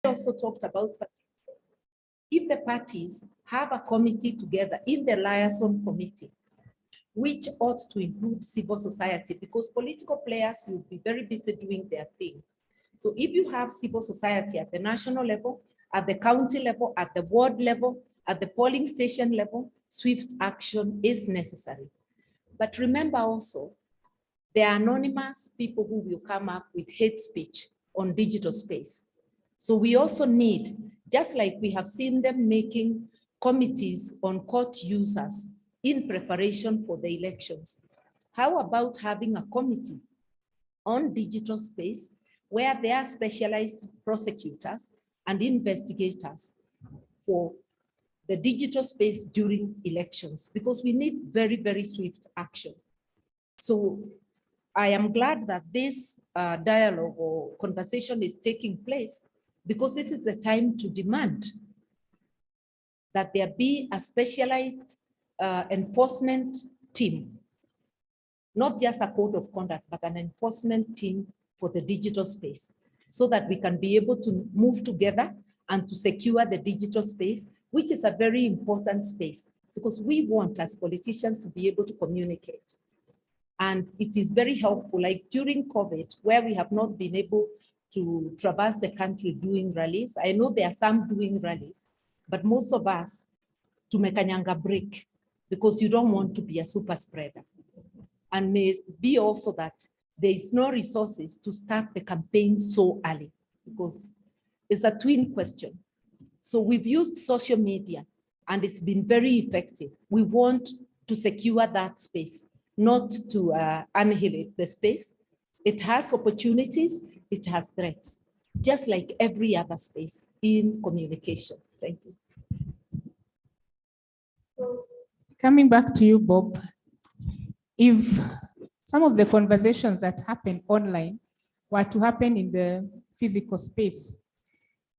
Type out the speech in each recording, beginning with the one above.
I also talked about if the parties have a committee together in the liaison committee, which ought to include civil society, because political players will be very busy doing their thing. So if you have civil society at the national level, at the county level, at the ward level, at the polling station level, swift action is necessary. But remember also, there are anonymous people who will come up with hate speech on digital space. So we also need, just like we have seen them making committees on court users in preparation for the elections, how about having a committee on digital space where there are specialized prosecutors and investigators for the digital space during elections, because we need very, very swift action. So I am glad that this dialogue or conversation is taking place, because this is the time to demand that there be a specialized enforcement team, not just a code of conduct, but an enforcement team for the digital space, so that we can be able to move together and to secure the digital space, which is a very important space, because we want as politicians to be able to communicate. And it is very helpful, like during COVID, where we have not been able to traverse the country doing rallies. I know there are some doing rallies, but most of us tumekanyanga break, because you don't want to be a super spreader. And may be also that there is no resources to start the campaign so early, because it's a twin question. So we've used social media and it's been very effective. We want to secure that space, not to annihilate the space. It has opportunities, it has threats, just like every other space in communication. Thank you. Coming back to you, Bob, if some of the conversations that happen online were to happen in the physical space,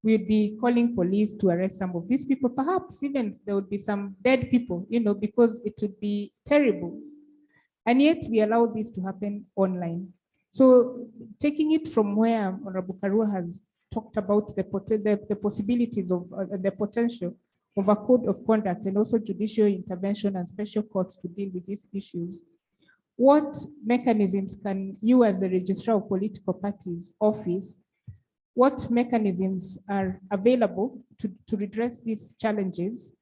we'd be calling police to arrest some of these people. Perhaps even there would be some dead people, because it would be terrible. And yet we allow this to happen online. So taking it from where Honorable Karua has talked about the possibilities of the potential of a code of conduct and also judicial intervention and special courts to deal with these issues, what mechanisms can you as the Registrar of Political Parties office, what mechanisms are available to redress these challenges?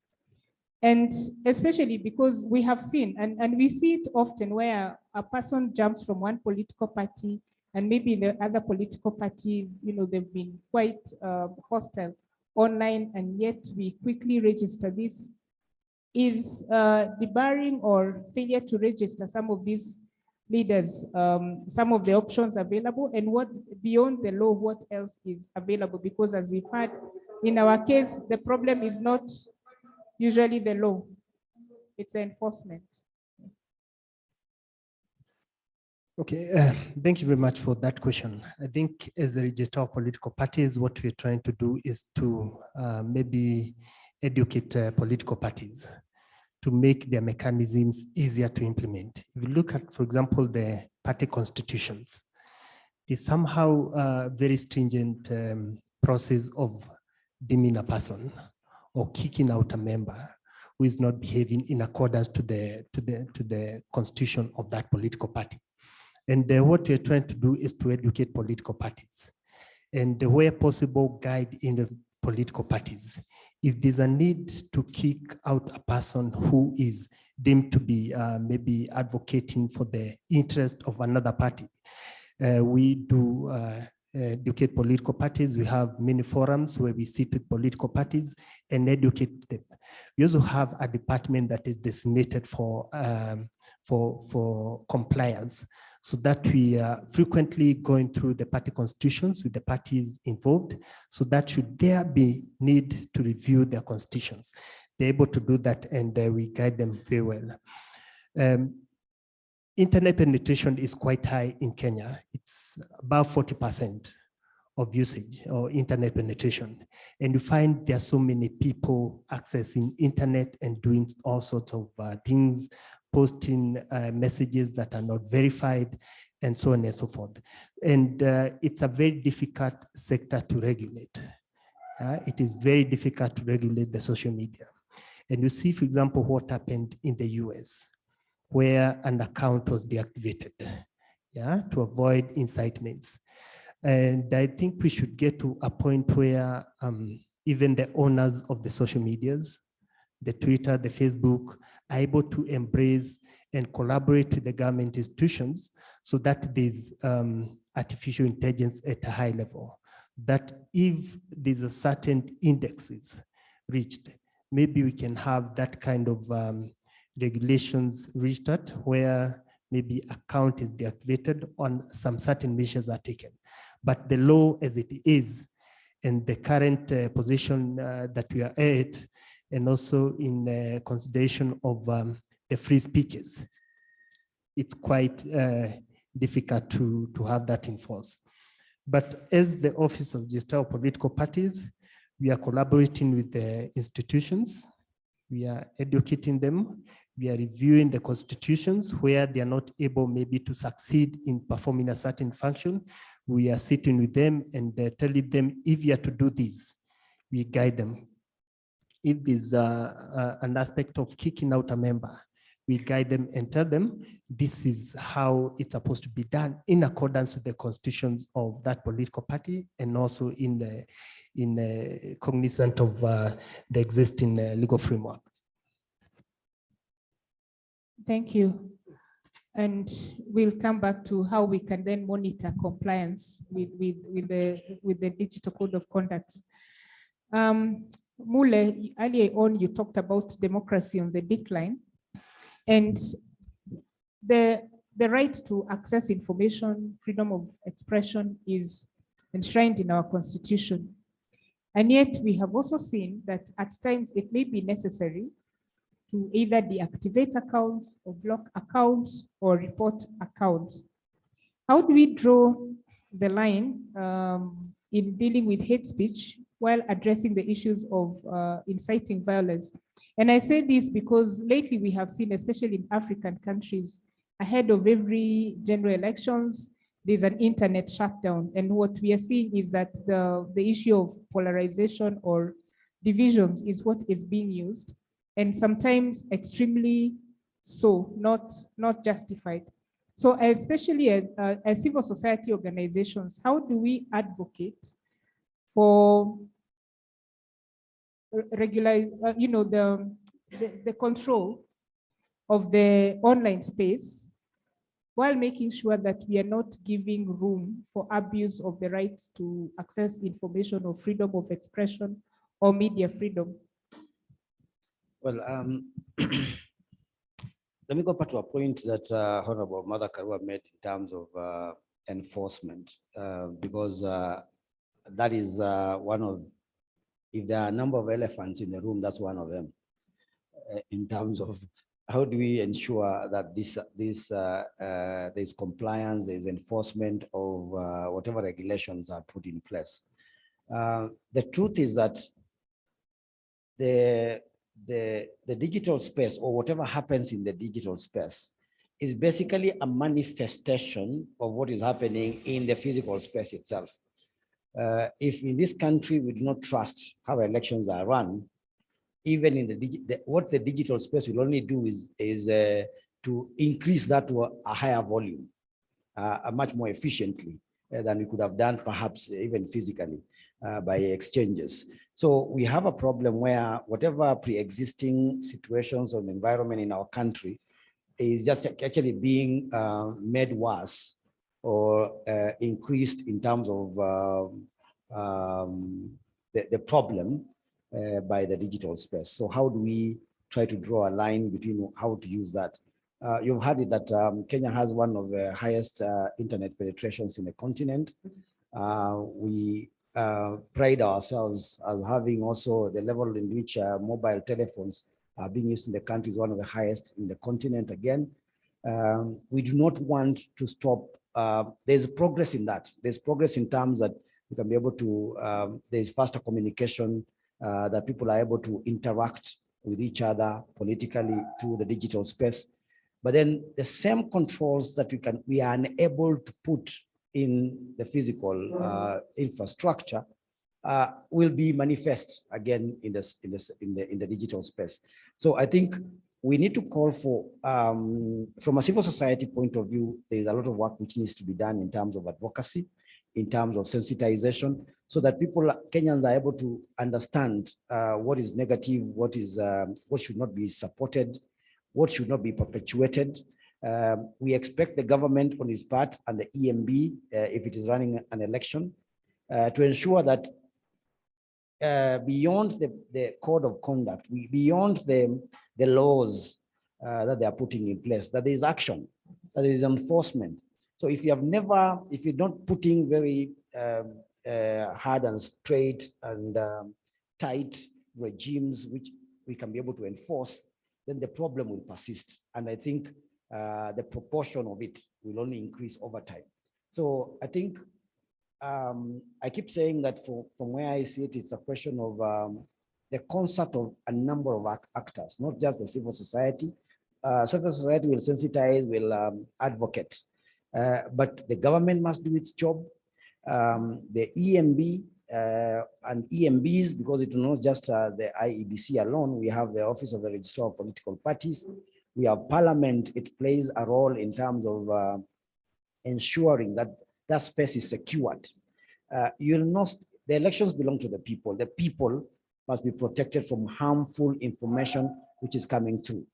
And especially because we have seen, and we see it often, where a person jumps from one political party and maybe the other political parties, they've been quite hostile online, and yet we quickly register this. Is debarring or failure to register some of these leaders, some of the options available, and what beyond the law, what else is available? Because as we've heard, in our case, the problem is not usually the law, it's the enforcement. Okay, thank you very much for that question. I think as the Registrar of Political Parties, what we're trying to do is to maybe educate political parties to make their mechanisms easier to implement. If you look at, for example, the party constitutions, it's somehow a very stringent process of demeaning a person or kicking out a member who is not behaving in accordance to the constitution of that political party. And what we're trying to do is to educate political parties, and where possible, guide in the political parties. If there's a need to kick out a person who is deemed to be maybe advocating for the interest of another party, we do educate political parties. We have many forums where we sit with political parties and educate them. We also have a department that is designated for compliance, so that we are frequently going through the party constitutions with the parties involved, so that should there be need to review their constitutions, they're able to do that, and we guide them very well. Internet penetration is quite high in Kenya. It's about 40% of usage or internet penetration. And you find there are so many people accessing internet and doing all sorts of things, posting messages that are not verified, and so on and so forth. And it's a very difficult sector to regulate. It is very difficult to regulate the social media. And you see, for example, what happened in the US, where an account was deactivated, to avoid incitements. And I think we should get to a point where even the owners of the social medias, the Twitter, the Facebook, are able to embrace and collaborate with the government institutions so that there's artificial intelligence at a high level. That if there's a certain indexes reached, maybe we can have that kind of regulations reached at where maybe account is deactivated on some certain measures are taken. But the law as it is, and the current position that we are at, and also in consideration of the free speeches, it's quite difficult to have that in force. But as the Office of Registrar of Political Parties, we are collaborating with the institutions, we are educating them, we are reviewing the constitutions where they are not able maybe to succeed in performing a certain function. We are sitting with them and telling them, if you are to do this, we guide them. If there's an aspect of kicking out a member, we guide them and tell them, this is how it's supposed to be done in accordance with the constitutions of that political party and also in cognizant of the existing legal frameworks. Thank you. And we'll come back to how we can then monitor compliance with the digital code of conduct. Mule, earlier on, you talked about democracy on the decline, and the right to access information, freedom of expression is enshrined in our constitution. And yet we have also seen that at times it may be necessary to either deactivate accounts or block accounts or report accounts. How do we draw the line in dealing with hate speech while addressing the issues of inciting violence? And I say this because lately we have seen, especially in African countries, ahead of every general elections, there's an internet shutdown. And what we are seeing is that the issue of polarization or divisions is what is being used, and sometimes extremely so, not justified. So especially as civil society organizations, how do we advocate for regular, the control of the online space while making sure that we are not giving room for abuse of the right to access information or freedom of expression or media freedom? Well, let me go back to a point that Honorable Mother Karua made in terms of enforcement, because that is one of, if there are a number of elephants in the room, that's one of them, in terms of how do we ensure that there's compliance, there's enforcement of whatever regulations are put in place. The truth is that the digital space, or whatever happens in the digital space, is basically a manifestation of what is happening in the physical space itself. If in this country we do not trust how elections are run, even in what the digital space will only do is to increase that to a higher volume, much more efficiently than we could have done perhaps even physically by exchanges. So we have a problem where whatever pre-existing situations of the environment in our country is just actually being made worse or increased in terms of the problem by the digital space. So how do we try to draw a line between how to use that? You've heard it that Kenya has one of the highest internet penetrations in the continent. We pride ourselves as having also the level in which mobile telephones are being used in the country is one of the highest in the continent again. We do not want to stop. There's progress in that. There's progress in terms that we can be able to, there's faster communication, that people are able to interact with each other politically through the digital space. But then the same controls that we are unable to put in the physical infrastructure, will be manifest again in the digital space. So I think we need to call for, from a civil society point of view, there is a lot of work which needs to be done in terms of advocacy, in terms of sensitization, so that Kenyans are able to understand what is negative, what should not be supported, what should not be perpetuated. We expect the government on its part and the EMB, if it is running an election, to ensure that beyond the code of conduct, beyond the laws that they are putting in place, that there is action, that there is enforcement. So if you're not putting very hard and straight and tight regimes which we can be able to enforce, then the problem will persist. And I think the proportion of it will only increase over time. So I think I keep saying that from where I see it, it's a question of the concert of a number of actors, not just the civil society. Civil society will sensitize, will advocate, but the government must do its job. The EMB and EMBs, because it is not just the IEBC alone, we have the Office of the Registrar of Political Parties. We have Parliament. It plays a role in terms of ensuring that that space is secured. The elections belong to the people. The people must be protected from harmful information which is coming through.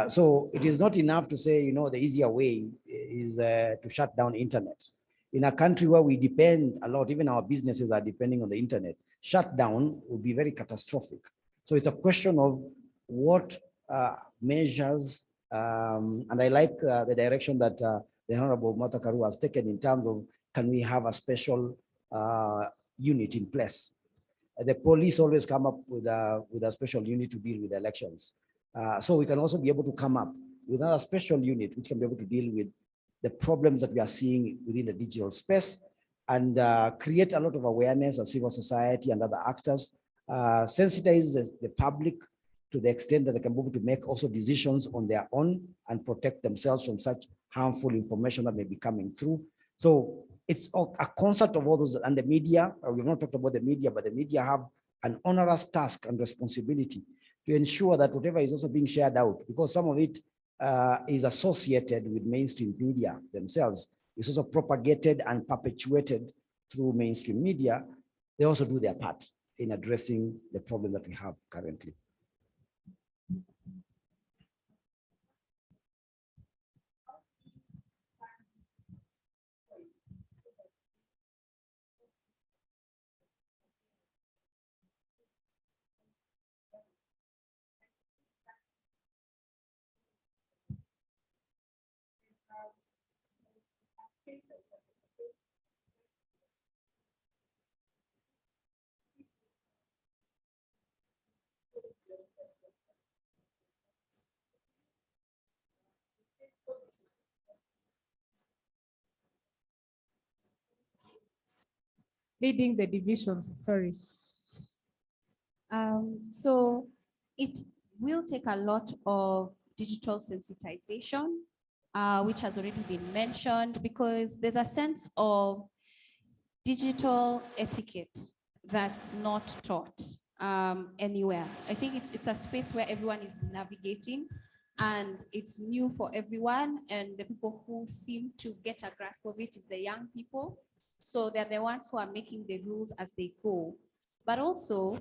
So it is not enough to say, the easier way is to shut down internet. In a country where we depend a lot, even our businesses are depending on the internet, shutdown would be very catastrophic. So it's a question of what measures, and I like the direction that the Honorable Martha Karua has taken in terms of, can we have a special unit in place? The police always come up with a special unit to deal with elections. So we can also be able to come up with another special unit which can be able to deal with the problems that we are seeing within the digital space, and create a lot of awareness of civil society and other actors, sensitize the public to the extent that they can be able to make also decisions on their own and protect themselves from such harmful information that may be coming through. So it's a concert of all those, and the media, we've not talked about the media, but the media have an onerous task and responsibility to ensure that whatever is also being shared out, because some of it is associated with mainstream media themselves, is also propagated and perpetuated through mainstream media. They also do their part in addressing the problem that we have currently. Leading the divisions, sorry. So it will take a lot of digital sensitization, which has already been mentioned, because there's a sense of digital etiquette that's not taught anywhere. I think it's a space where everyone is navigating, and it's new for everyone, and the people who seem to get a grasp of it is the young people. So they're the ones who are making the rules as they go. But also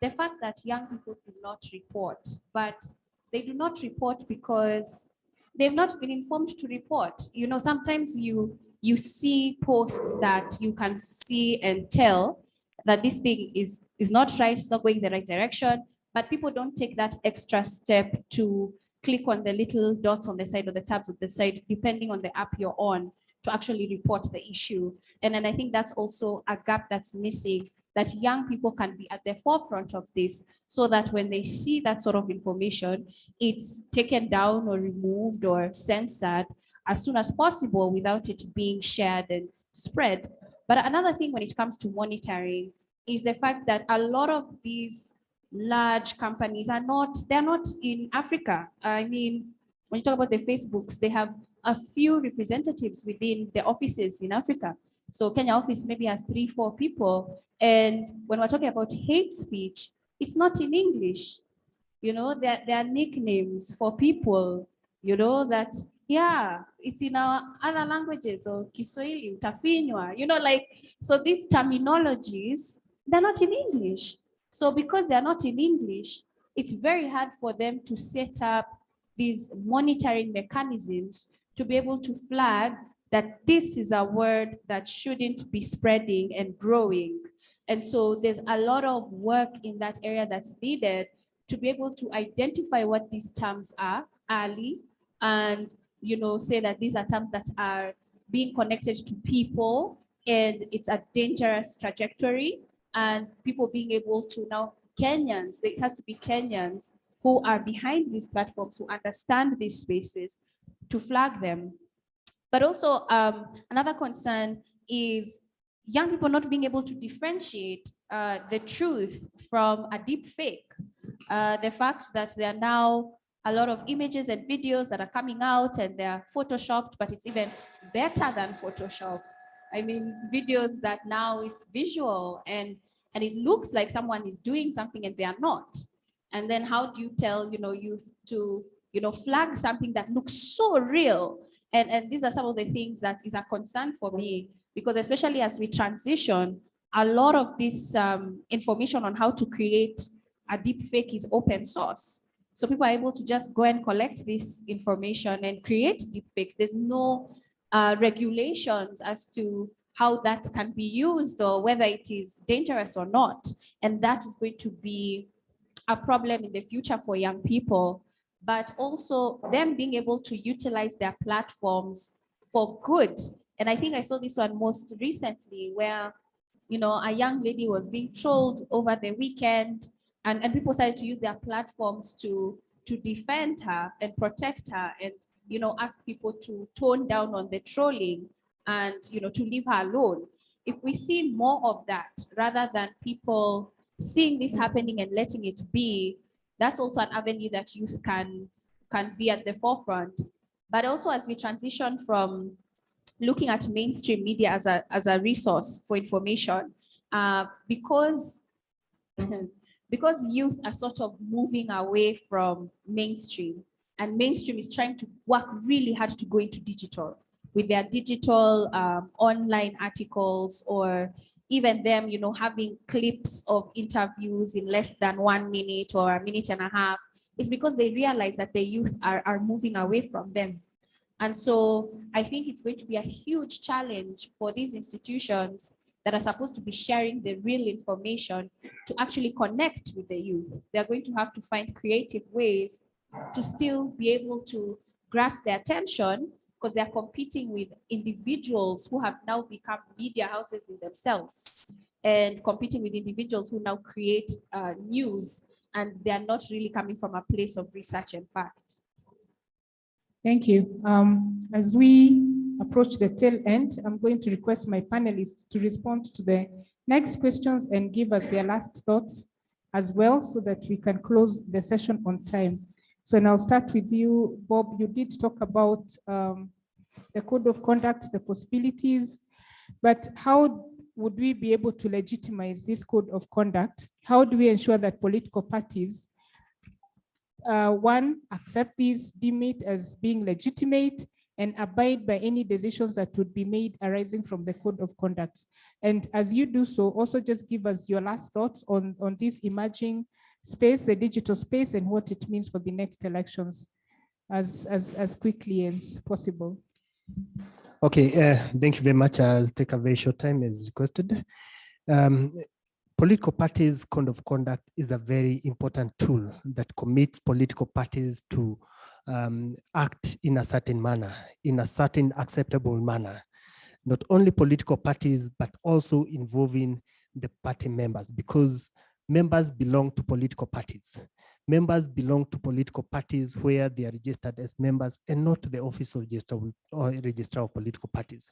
the fact that young people do not report, but they do not report because they've not been informed to report. Sometimes you see posts that you can see and tell that this thing is not right, it's not going the right direction, but people don't take that extra step to click on the little dots on the side or the tabs on the side, depending on the app you're on, to actually report the issue. And then I think that's also a gap that's missing, that young people can be at the forefront of this, so that when they see that sort of information, it's taken down or removed or censored as soon as possible without it being shared and spread. But another thing when it comes to monitoring is the fact that a lot of these large companies they're not in Africa. I mean, when you talk about the Facebooks, they have a few representatives within the offices in Africa. So Kenya office maybe has 3-4 people. And when we're talking about hate speech, it's not in English. You know, there are nicknames for people, you know, that, yeah, it's in our other languages, or Kiswahili, utafinywa, you know, like, so these terminologies, they're not in English. So because they're not in English, it's very hard for them to set up these monitoring mechanisms to be able to flag that this is a word that shouldn't be spreading and growing. And so there's a lot of work in that area that's needed to be able to identify what these terms are early, and, you know, say that these are terms that are being connected to people and it's a dangerous trajectory, and people being able to now, Kenyans, it has to be Kenyans who are behind these platforms, who understand these spaces, to flag them. But also another concern is young people not being able to differentiate the truth from a deep fake. The fact that there are now a lot of images and videos that are coming out and they're photoshopped, but it's even better than Photoshop. I mean, it's videos that now it's visual and it looks like someone is doing something and they are not. And then how do you tell, you know, youth to, you know, flag something that looks so real? And these are some of the things that is a concern for me, because especially as we transition, a lot of this information on how to create a deep fake is open source. So people are able to just go and collect this information and create deep fakes. There's no regulations as to how that can be used or whether it is dangerous or not. And that is going to be a problem in the future for young people, but also them being able to utilize their platforms for good. And I think I saw this one most recently where, you know, a young lady was being trolled over the weekend, and people started to use their platforms to defend her and protect her, and, you know, ask people to tone down on the trolling and, you know, to leave her alone. If we see more of that, rather than people seeing this happening and letting it be, that's also an avenue that youth can be at the forefront. But also, as we transition from looking at mainstream media as a resource for information, because youth are sort of moving away from mainstream, and mainstream is trying to work really hard to go into digital with their digital online articles, or even them, you know, having clips of interviews in less than 1 minute or a minute and a half. It's because they realize that the youth are moving away from them. And so I think it's going to be a huge challenge for these institutions that are supposed to be sharing the real information to actually connect with the youth. They're going to have to find creative ways to still be able to grasp their attention, because they're competing with individuals who have now become media houses in themselves, and competing with individuals who now create news, and they're not really coming from a place of research and fact. Thank you. As we approach the tail end, I'm going to request my panelists to respond to the next questions and give us their last thoughts as well, so that we can close the session on time. So now I'll start with you, Bob. You did talk about the code of conduct, the possibilities, but how would we be able to legitimize this code of conduct? How do we ensure that political parties, one, accept these, deem it as being legitimate, and abide by any decisions that would be made arising from the code of conduct? And as you do so, also just give us your last thoughts on this emerging space, the digital space, and what it means for the next elections as quickly as possible. Okay, thank you very much. I'll take a very short time as requested. Political parties' code of conduct is a very important tool that commits political parties to act in a certain manner, in a certain acceptable manner. Not only political parties, but also involving the party members, because members belong to political parties. Members belong to political parties where they are registered as members, and not to the office of registrar of political parties.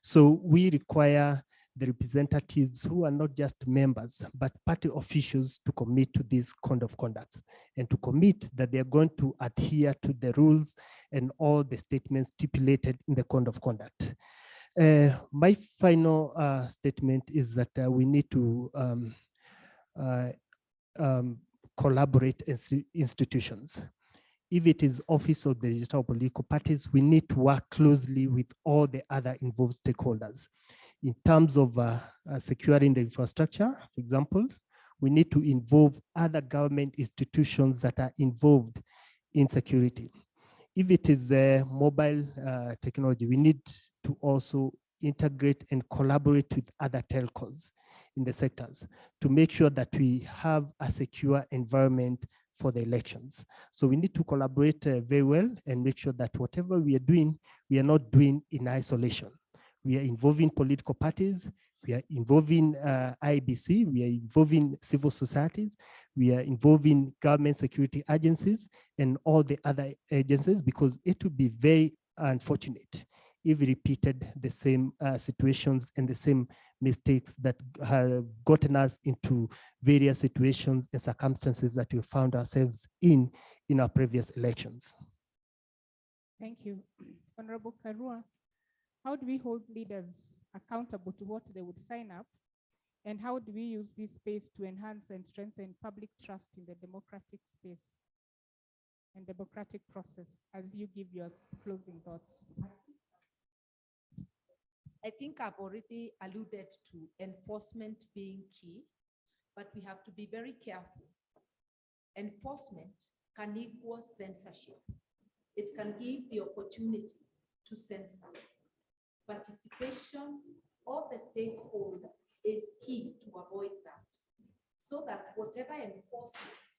So we require the representatives who are not just members, but party officials to commit to this code of conduct, and to commit that they are going to adhere to the rules and all the statements stipulated in the code of conduct. My final statement is that we need to collaborate as institutions. If it is Office of the Register of Political Parties, we need to work closely with all the other involved stakeholders. In terms of securing the infrastructure, for example, we need to involve other government institutions that are involved in security. If it is mobile technology, we need to also integrate and collaborate with other telcos in the sectors to make sure that we have a secure environment for the elections. So we need to collaborate very well and make sure that whatever we are doing, we are not doing in isolation. We are involving political parties, we are involving IBC, we are involving civil societies, we are involving government security agencies and all the other agencies, because it would be very unfortunate if we repeated the same situations and the same mistakes that have gotten us into various situations and circumstances that we found ourselves in our previous elections. Thank you. Honorable Karua, how do we hold leaders accountable to what they would sign up? And how do we use this space to enhance and strengthen public trust in the democratic space and democratic process, as you give your closing thoughts? I think I've already alluded to enforcement being key, but we have to be very careful. Enforcement can equal censorship. It can give the opportunity to censor. Participation of the stakeholders is key to avoid that, so that whatever enforcement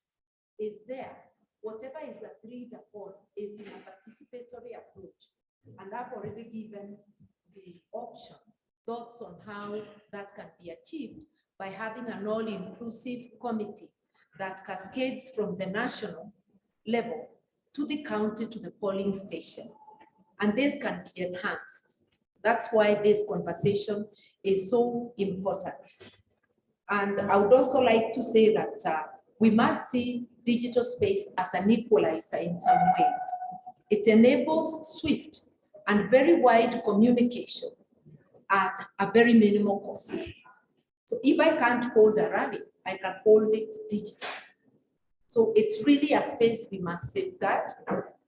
is there, whatever is agreed upon is in a participatory approach. And I've already given the option, thoughts on how that can be achieved by having an all-inclusive committee that cascades from the national level to the county to the polling station. And this can be enhanced. That's why this conversation is so important. And I would also like to say that we must see digital space as an equalizer in some ways. It enables swift and very wide communication at a very minimal cost. So if I can't hold a rally, I can hold it digitally. So it's really a space we must safeguard,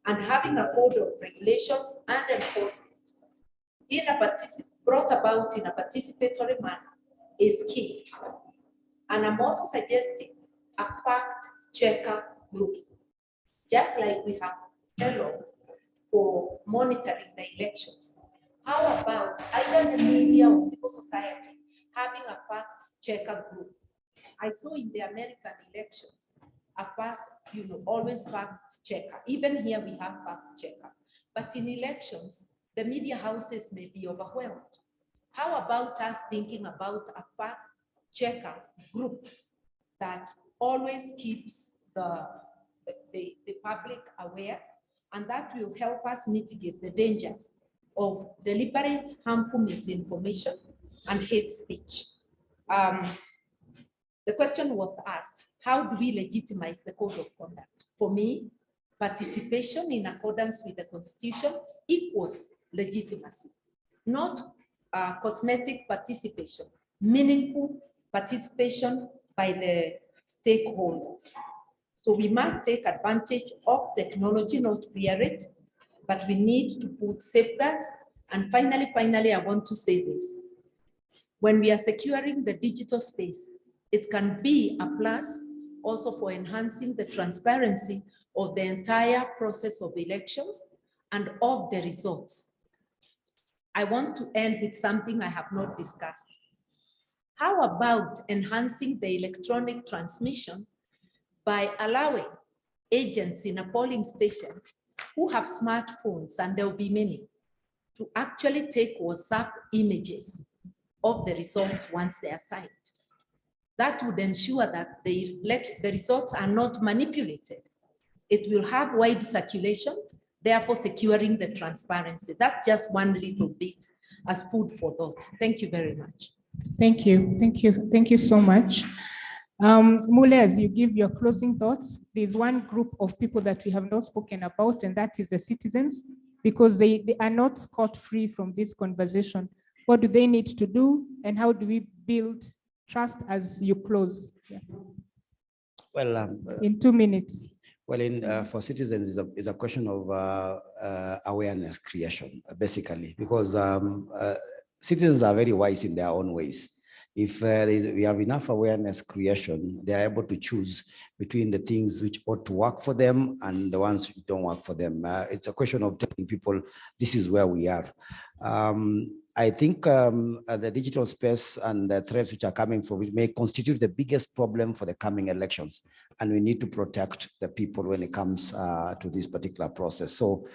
and having a code of regulations and enforcement brought about in a participatory manner is key. And I'm also suggesting a fact checker group, just like we have Hello for monitoring the elections. How about either the media or civil society having a fact checker group? I saw in the American elections, a past, always fact checker. Even here we have fact checker. But in elections, the media houses may be overwhelmed. How about us thinking about a fact checker group that always keeps the public aware, and that will help us mitigate the dangers of deliberate harmful misinformation and hate speech. The question was asked, how do we legitimize the code of conduct? For me, participation in accordance with the Constitution equals legitimacy, not cosmetic participation, meaningful participation by the stakeholders. So we must take advantage of technology, not fear it, but we need to put safeguards. And finally, I want to say this. When we are securing the digital space, it can be a plus also for enhancing the transparency of the entire process of elections and of the results. I want to end with something I have not discussed. How about enhancing the electronic transmission by allowing agents in a polling station who have smartphones, and there will be many, to actually take WhatsApp images of the results once they are signed? That would ensure that the results are not manipulated. It will have wide circulation, therefore securing the transparency. That's just one little bit as food for thought. Thank you very much. Thank you. Thank you. Thank you so much. Mule, as you give your closing thoughts, there's one group of people that we have not spoken about, and that is the citizens. because they are not scot-free from this conversation. What do they need to do, and how do we build trust as you close? Yeah. Well, in 2 minutes. Well, for citizens, is a question of awareness creation, basically, because citizens are very wise in their own ways. If we have enough awareness creation, they are able to choose between the things which ought to work for them and the ones which don't work for them. It's a question of telling people, this is where we are. I think the digital space and the threats which are coming from it may constitute the biggest problem for the coming elections. And we need to protect the people when it comes to this particular process. So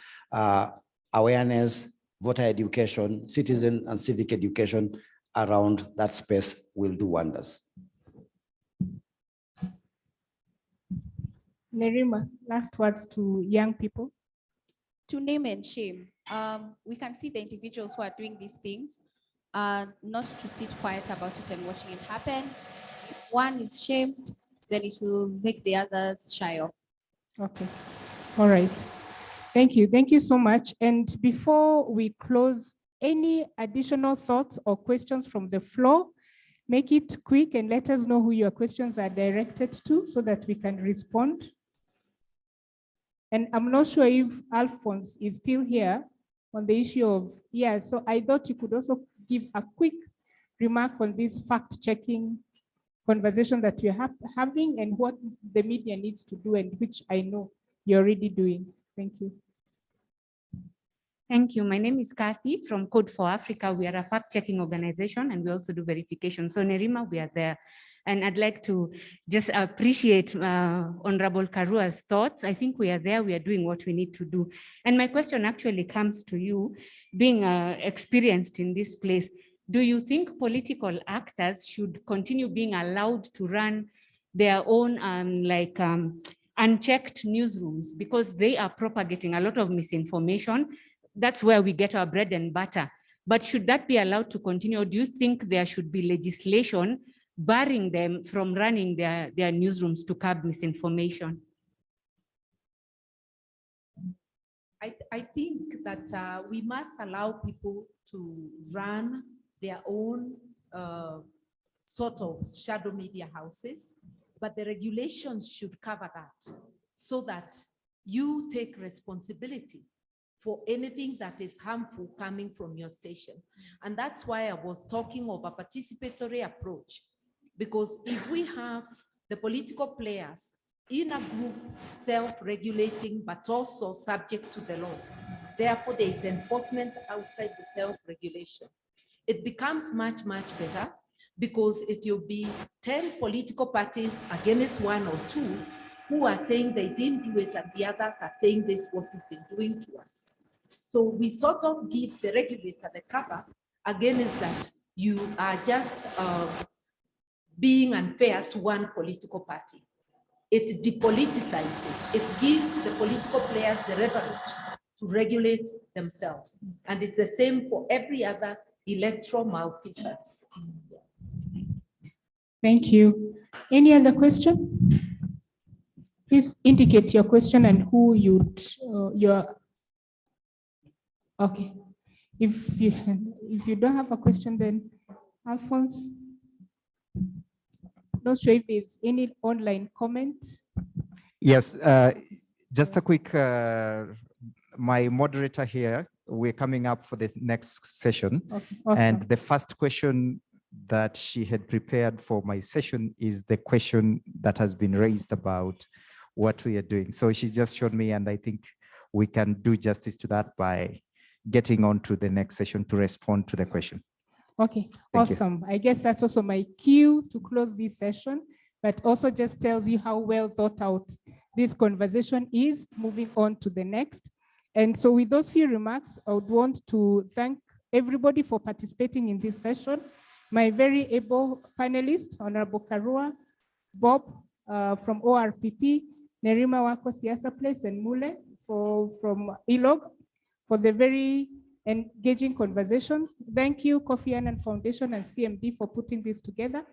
awareness, voter education, citizen and civic education around that space will do wonders. Nerima, last words to young people. To name and shame. We can see the individuals who are doing these things, not to sit quiet about it and watching it happen. If one is shamed, then it will make the others shy off. Okay, all right. Thank you. Thank you so much. And before we close, any additional thoughts or questions from the floor? Make it quick and let us know who your questions are directed to so that we can respond. And I'm not sure if Alphonse is still here on the issue of, yeah, so I thought you could also give a quick remark on this fact-checking conversation that you're having and what the media needs to do and which I know you're already doing. Thank you. Thank you. My name is Kathy from Code for Africa. We are a fact-checking organization and we also do verification. So Nerima, we are there. And I'd like to just appreciate Honorable Karua's thoughts. I think we are there, we are doing what we need to do. And my question actually comes to you, being experienced in this place. Do you think political actors should continue being allowed to run their own unchecked newsrooms because they are propagating a lot of misinformation? That's where we get our bread and butter. But should that be allowed to continue? Or do you think there should be legislation barring them from running their newsrooms to curb misinformation? I think that we must allow people to run their own sort of shadow media houses, but the regulations should cover that so that you take responsibility for anything that is harmful coming from your station. And that's why I was talking of a participatory approach, because if we have the political players in a group self-regulating, but also subject to the law, therefore there is enforcement outside the self-regulation, it becomes much, much better, because it will be 10 political parties against 1 or 2 who are saying they didn't do it and the others are saying this is what you've been doing to us. So we sort of give the regulator the cover against that you are just being unfair to one political party. It depoliticizes, it gives the political players the leverage to regulate themselves. And it's the same for every other electoral malfeasance. Thank you. Any other question? Please indicate your question and who you're. Okay. If you don't have a question, then Alphonse. Not sure if there's any online comments. Yes, just a quick, my moderator here, we're coming up for the next session. Okay, awesome. And the first question that she had prepared for my session is the question that has been raised about what we are doing. So she just showed me, and I think we can do justice to that by getting on to the next session to respond to the question. Okay, Thank awesome. I guess that's also my cue to close this session, but also just tells you how well thought out this conversation is. Moving on to the next. And so with those few remarks, I would want to thank everybody for participating in this session. My very able panelists, Honorable Karua, Bob from ORPP, Nerima Wako Siasa Place, and Mule from ILOG for the very engaging conversation. Thank you, Kofi Annan Foundation and CMD for putting this together.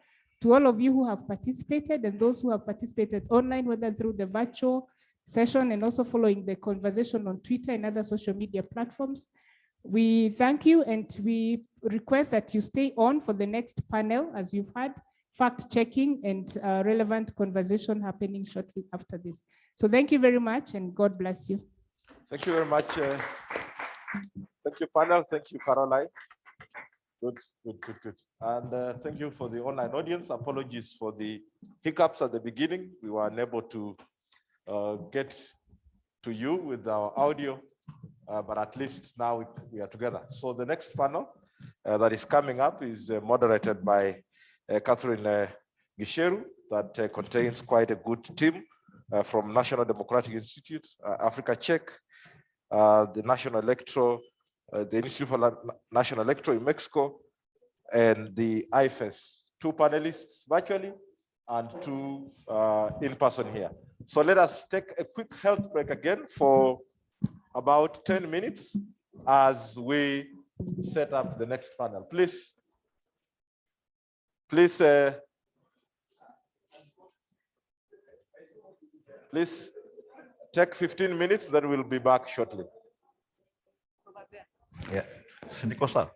To all of you who have participated and those who have participated online, whether through the virtual session and also following the conversation on Twitter and other social media platforms. We thank you and we request that you stay on for the next panel, as you've had fact-checking and relevant conversation happening shortly after this. So thank you very much and God bless you. Thank you very much. Thank you, panel. Thank you, Caroline. Good. And thank you for the online audience. Apologies for the hiccups at the beginning. We were unable to get to you with our audio, but at least now we are together. So the next panel that is coming up is moderated by Catherine Gisheru, that contains quite a good team from National Democratic Institute, Africa Check, the National Electoral, the Institute for National Electoral in Mexico, and the IFES, 2 panelists virtually and 2 in person here. So let us take a quick health break again for about 10 minutes as we set up the next panel. Please take 15 minutes, then we'll be back shortly. Yeah. Sindikosa.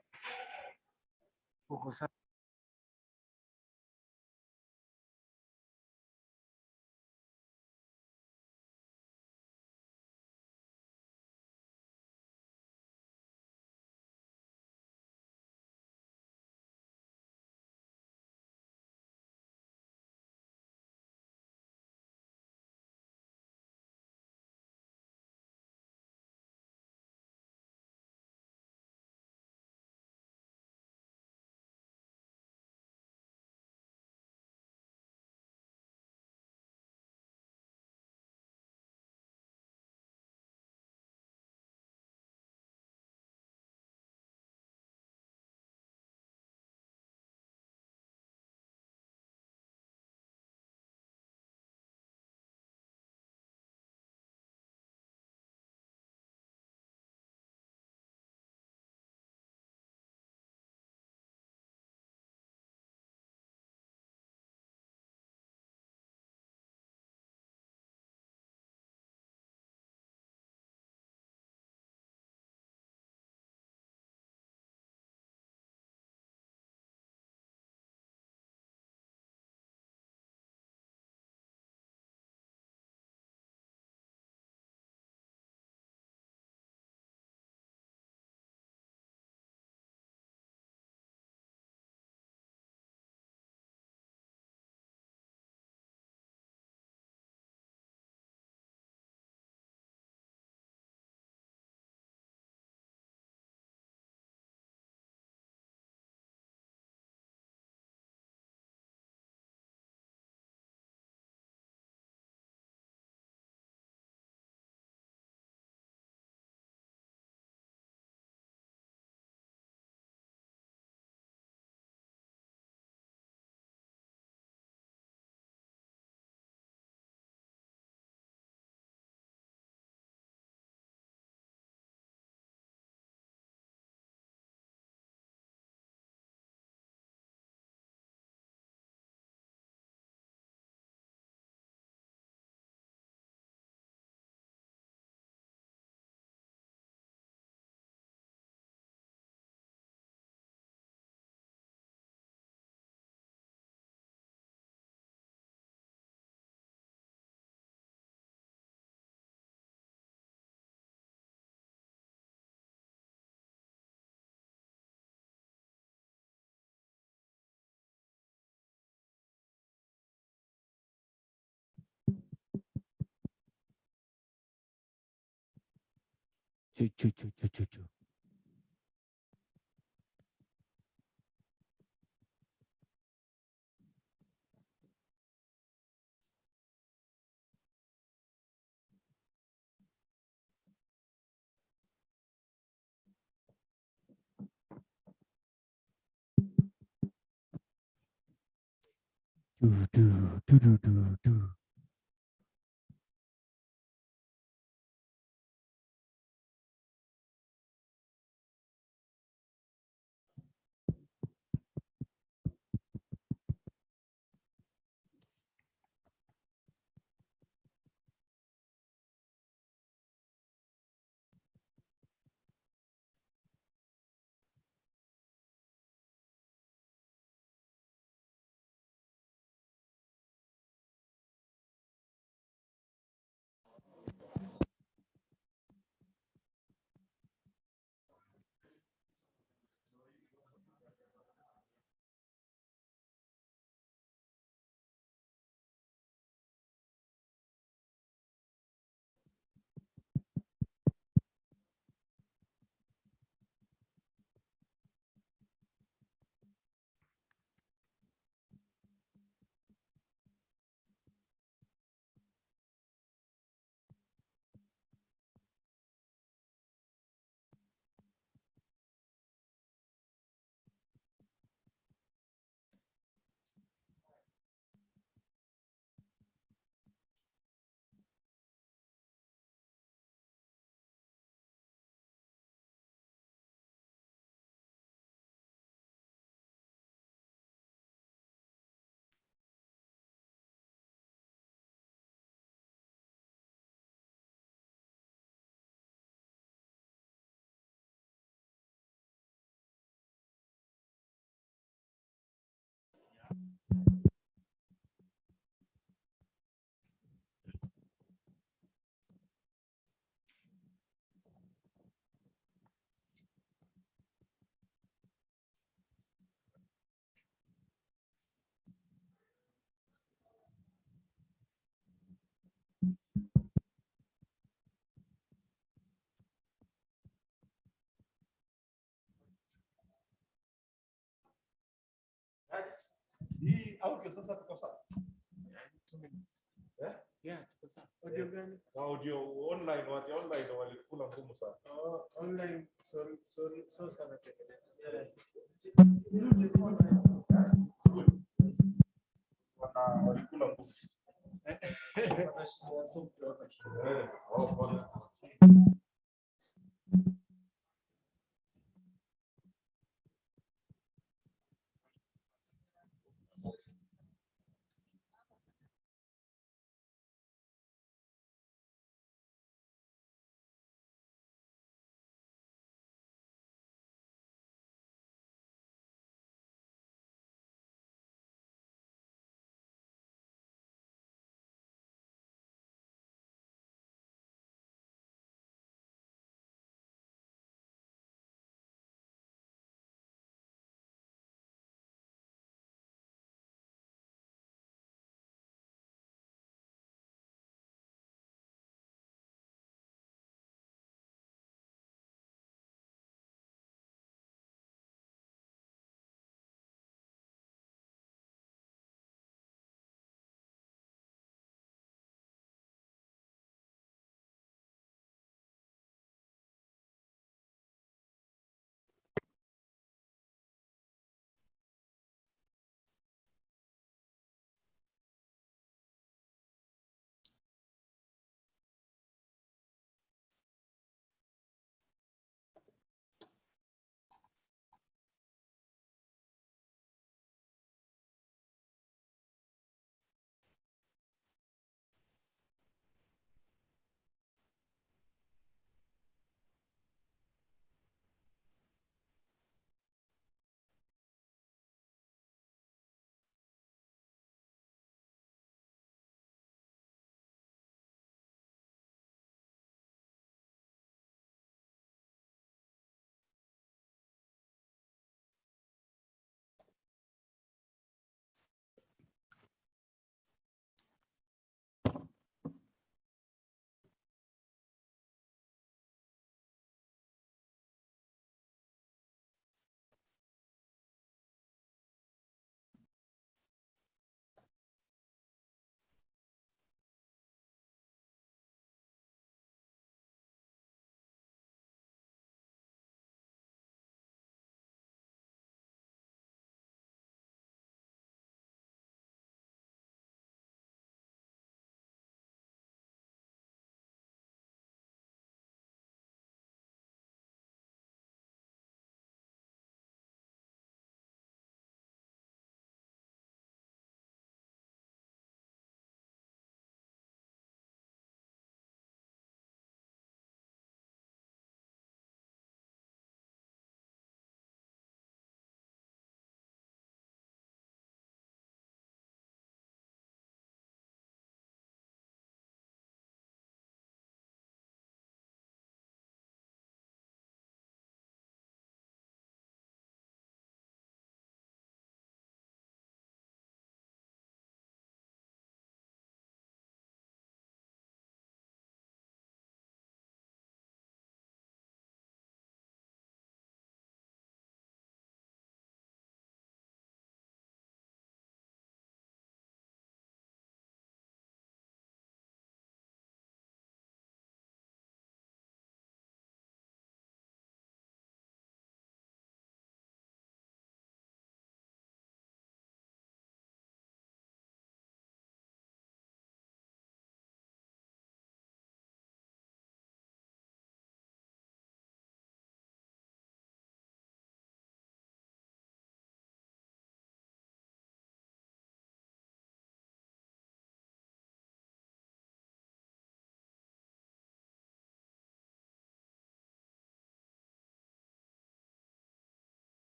Audio online, watu online walikula ngumu sana. Online, so sana tekeleza. Walikula ngumu.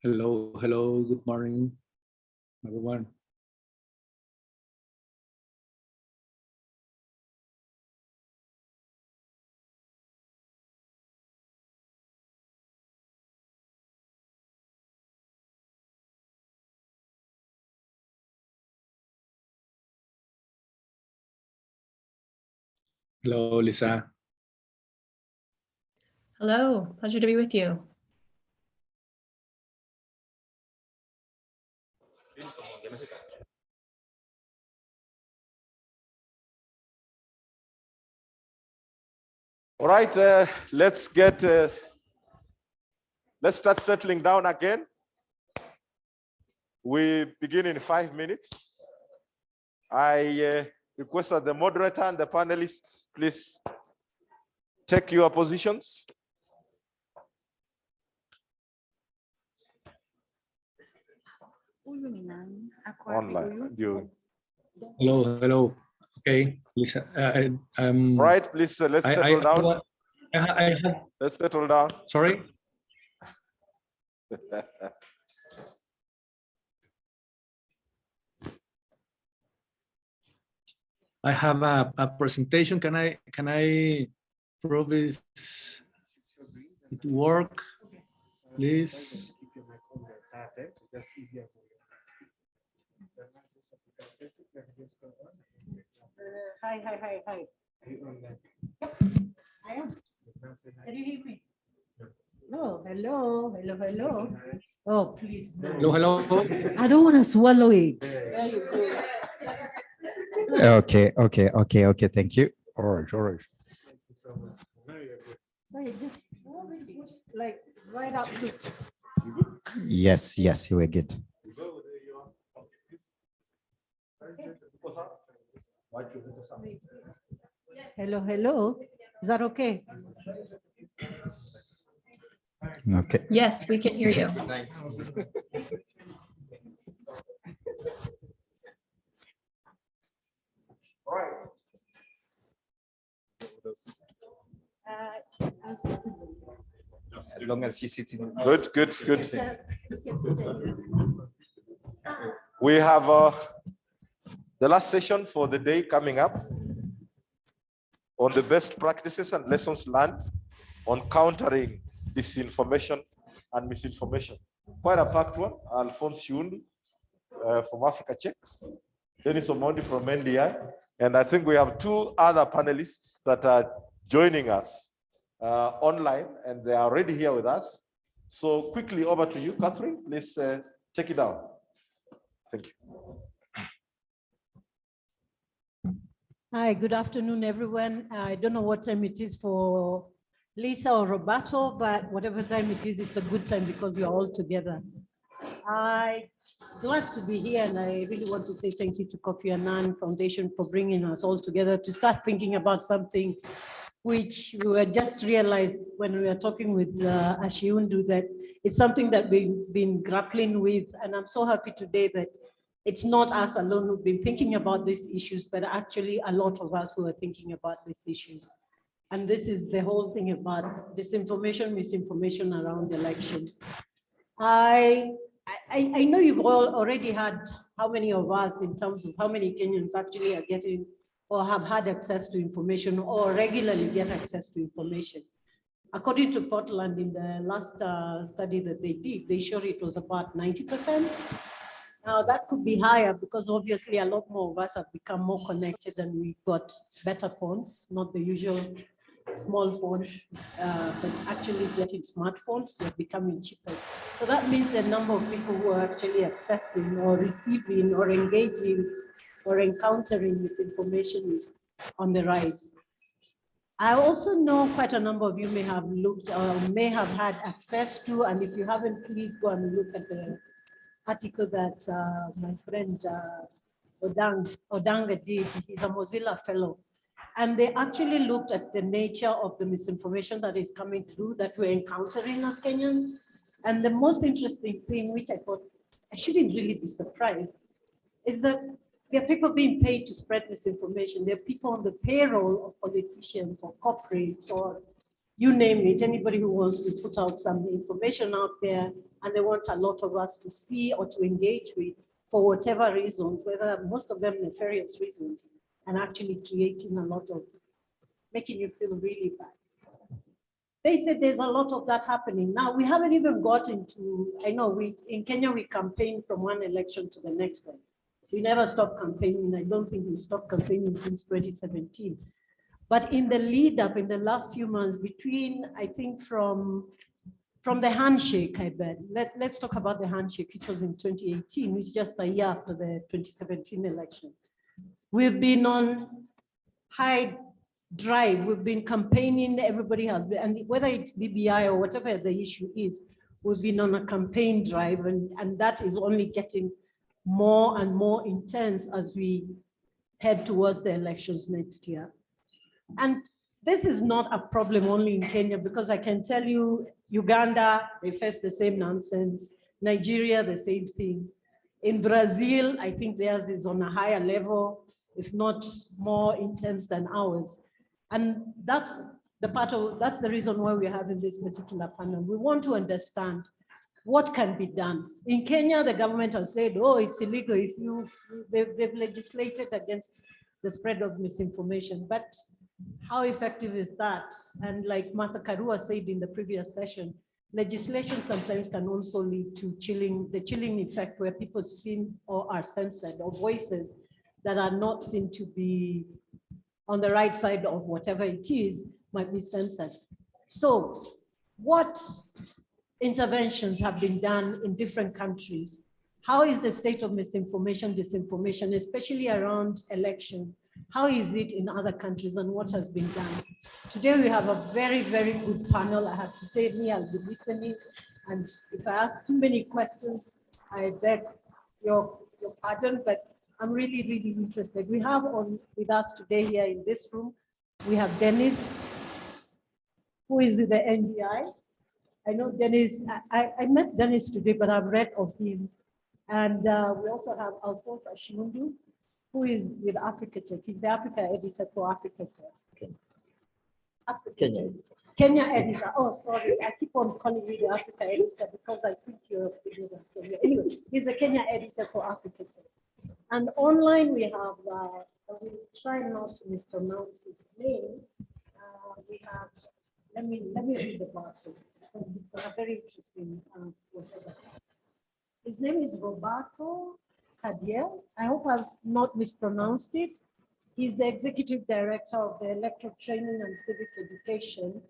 Hello, good morning, everyone. Hello, Lisa. Hello, pleasure to be with you. All right, let's start settling down again. We begin in 5 minutes. I request that the moderator and the panelists please take your positions. Online. Hello. Okay, Lisa. Right, please let's settle down. Let's settle down. Sorry. I have a presentation. Can I prove it work, please? Hi. I am. Can you hear me? No, hello. Oh, please. No. Hello. I don't want to swallow it. There you go. Okay. Thank you. All right. Sorry, just like right up to. Yes, you were good. Hello. Is that okay? Okay. Yes, we can hear you. As long as she sits in. Good. We have the last session for the day coming up on the best practices and lessons learned on countering disinformation and misinformation. Quite a packed one. Alphonse Shiundu from Africa Check, Dennis Omondi from NDI, and I think we have two other panelists that are joining us online, and they are already here with us. So quickly over to you, Catherine. Please take it down. Thank you. Hi, good afternoon, everyone. I don't know what time it is for Lisa or Roberto, but whatever time it is, it's a good time because we are all together. I'm glad to be here, and I really want to say thank you to Kofi Annan Foundation for bringing us all together to start thinking about something which we were just realized when we were talking with Ashiundu, that it's something that we've been grappling with. And I'm so happy today that it's not us alone who've been thinking about these issues, but actually a lot of us who are thinking about these issues. And this is the whole thing about disinformation, misinformation around elections. I know you've all already had how many of us in terms of how many Kenyans actually are getting or have had access to information or regularly get access to information. According to Portland, in the last study that they did, they showed it was about 90%. Now that could be higher because obviously a lot more of us have become more connected and we've got better phones, not the usual small phones, but actually getting smartphones, they're becoming cheaper. So that means the number of people who are actually accessing or receiving or engaging or encountering misinformation is on the rise. I also know quite a number of you may have looked or may have had access to, and if you haven't, please go and look at the article that my friend Odanga did. He's a Mozilla fellow. And they actually looked at the nature of the misinformation that is coming through that we're encountering as Kenyans. And the most interesting thing, which I thought I shouldn't really be surprised, is that there are people being paid to spread misinformation. There are people on the payroll of politicians or corporates or you name it, anybody who wants to put out some information out there and they want a lot of us to see or to engage with for whatever reasons, whether most of them nefarious reasons, and actually creating a lot of, making you feel really bad. They said there's a lot of that happening. Now, we haven't even gotten to, I know in Kenya, we campaign from one election to the next one. We never stop campaigning. I don't think we stopped campaigning since 2017. But in the lead up, in the last few months, between, I think from the handshake, I bet. Let's talk about the handshake, which was in 2018, which is just a year after the 2017 election. We've been on high drive, we've been campaigning, everybody has been, and whether it's BBI or whatever the issue is, we've been on a campaign drive, and that is only getting more and more intense as we head towards the elections next year. And this is not a problem only in Kenya, because I can tell you, Uganda, they face the same nonsense. Nigeria, the same thing. In Brazil, I think theirs is on a higher level, if not more intense than ours. And that's the reason why we're having this particular panel. We want to understand what can be done. In Kenya, the government has said, oh, it's illegal if they've legislated against the spread of misinformation, but how effective is that? And like Martha Karua said in the previous session, legislation sometimes can also lead to the chilling effect, where people seem or are censored, or voices that are not seen to be on the right side of whatever it is might be censored. So what interventions have been done in different countries? How is the state of misinformation, disinformation, especially around elections? How is it in other countries, and what has been done? Today we have a very, very good panel. I have to say, me, I'll be listening. And if I ask too many questions, I beg your pardon, but I'm really, really interested. We have with us today here in this room, we have Dennis, who is with the NDI. I know Dennis, I met Dennis today, but I've read of him. And we also have Alphonse Ashimundu, who is with Africa Tech. He's the Africa editor for Africa Tech. Kenya. Kenya editor. Oh, sorry. I keep on calling you the Africa editor because I think you're bigger than Kenya. Anyway, he's the Kenya editor for Africa Tech. And online we have, I will try not to mispronounce his name. We have, let me read the bottom. It's a very interesting whatever. His name is Roberto Cadiel. I hope I've not mispronounced it. He's the executive director of the Electoral Training and Civic Education,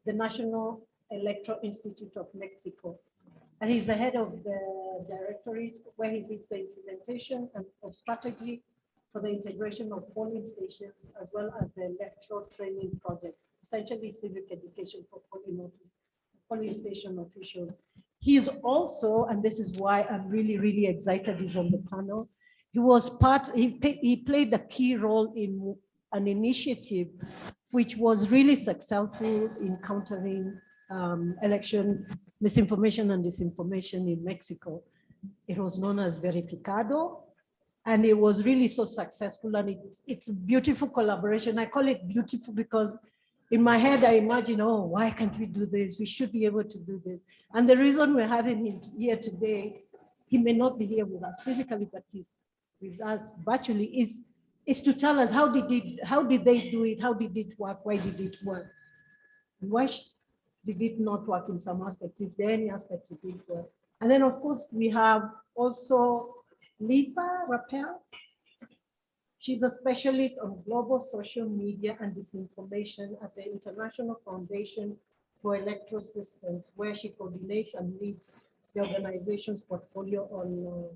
the National Electoral Institute of Mexico. And he's the head of the directorate where he leads the implementation and of strategy for the integration of polling stations, as well as the electoral training project, essentially civic education for polling station officials. He is also, and this is why I'm really, really excited he's on the panel. He was he played a key role in an initiative which was really successful in countering election misinformation and disinformation in Mexico. It was known as Verificado, and it was really so successful, and it's a beautiful collaboration. I call it beautiful because in my head, I imagine, oh, why can't we do this? We should be able to do this. And the reason we're having him here today, he may not be here with us physically, but he's with us virtually, is to tell us how did they do it? How did it work? Why did it work? Why did it not work in some aspects? If there are any aspects it did work. And then of course we have also Lisa Rappel. She's a specialist on global social media and disinformation at the International Foundation for Electoral Systems, where she coordinates and leads the organization's portfolio on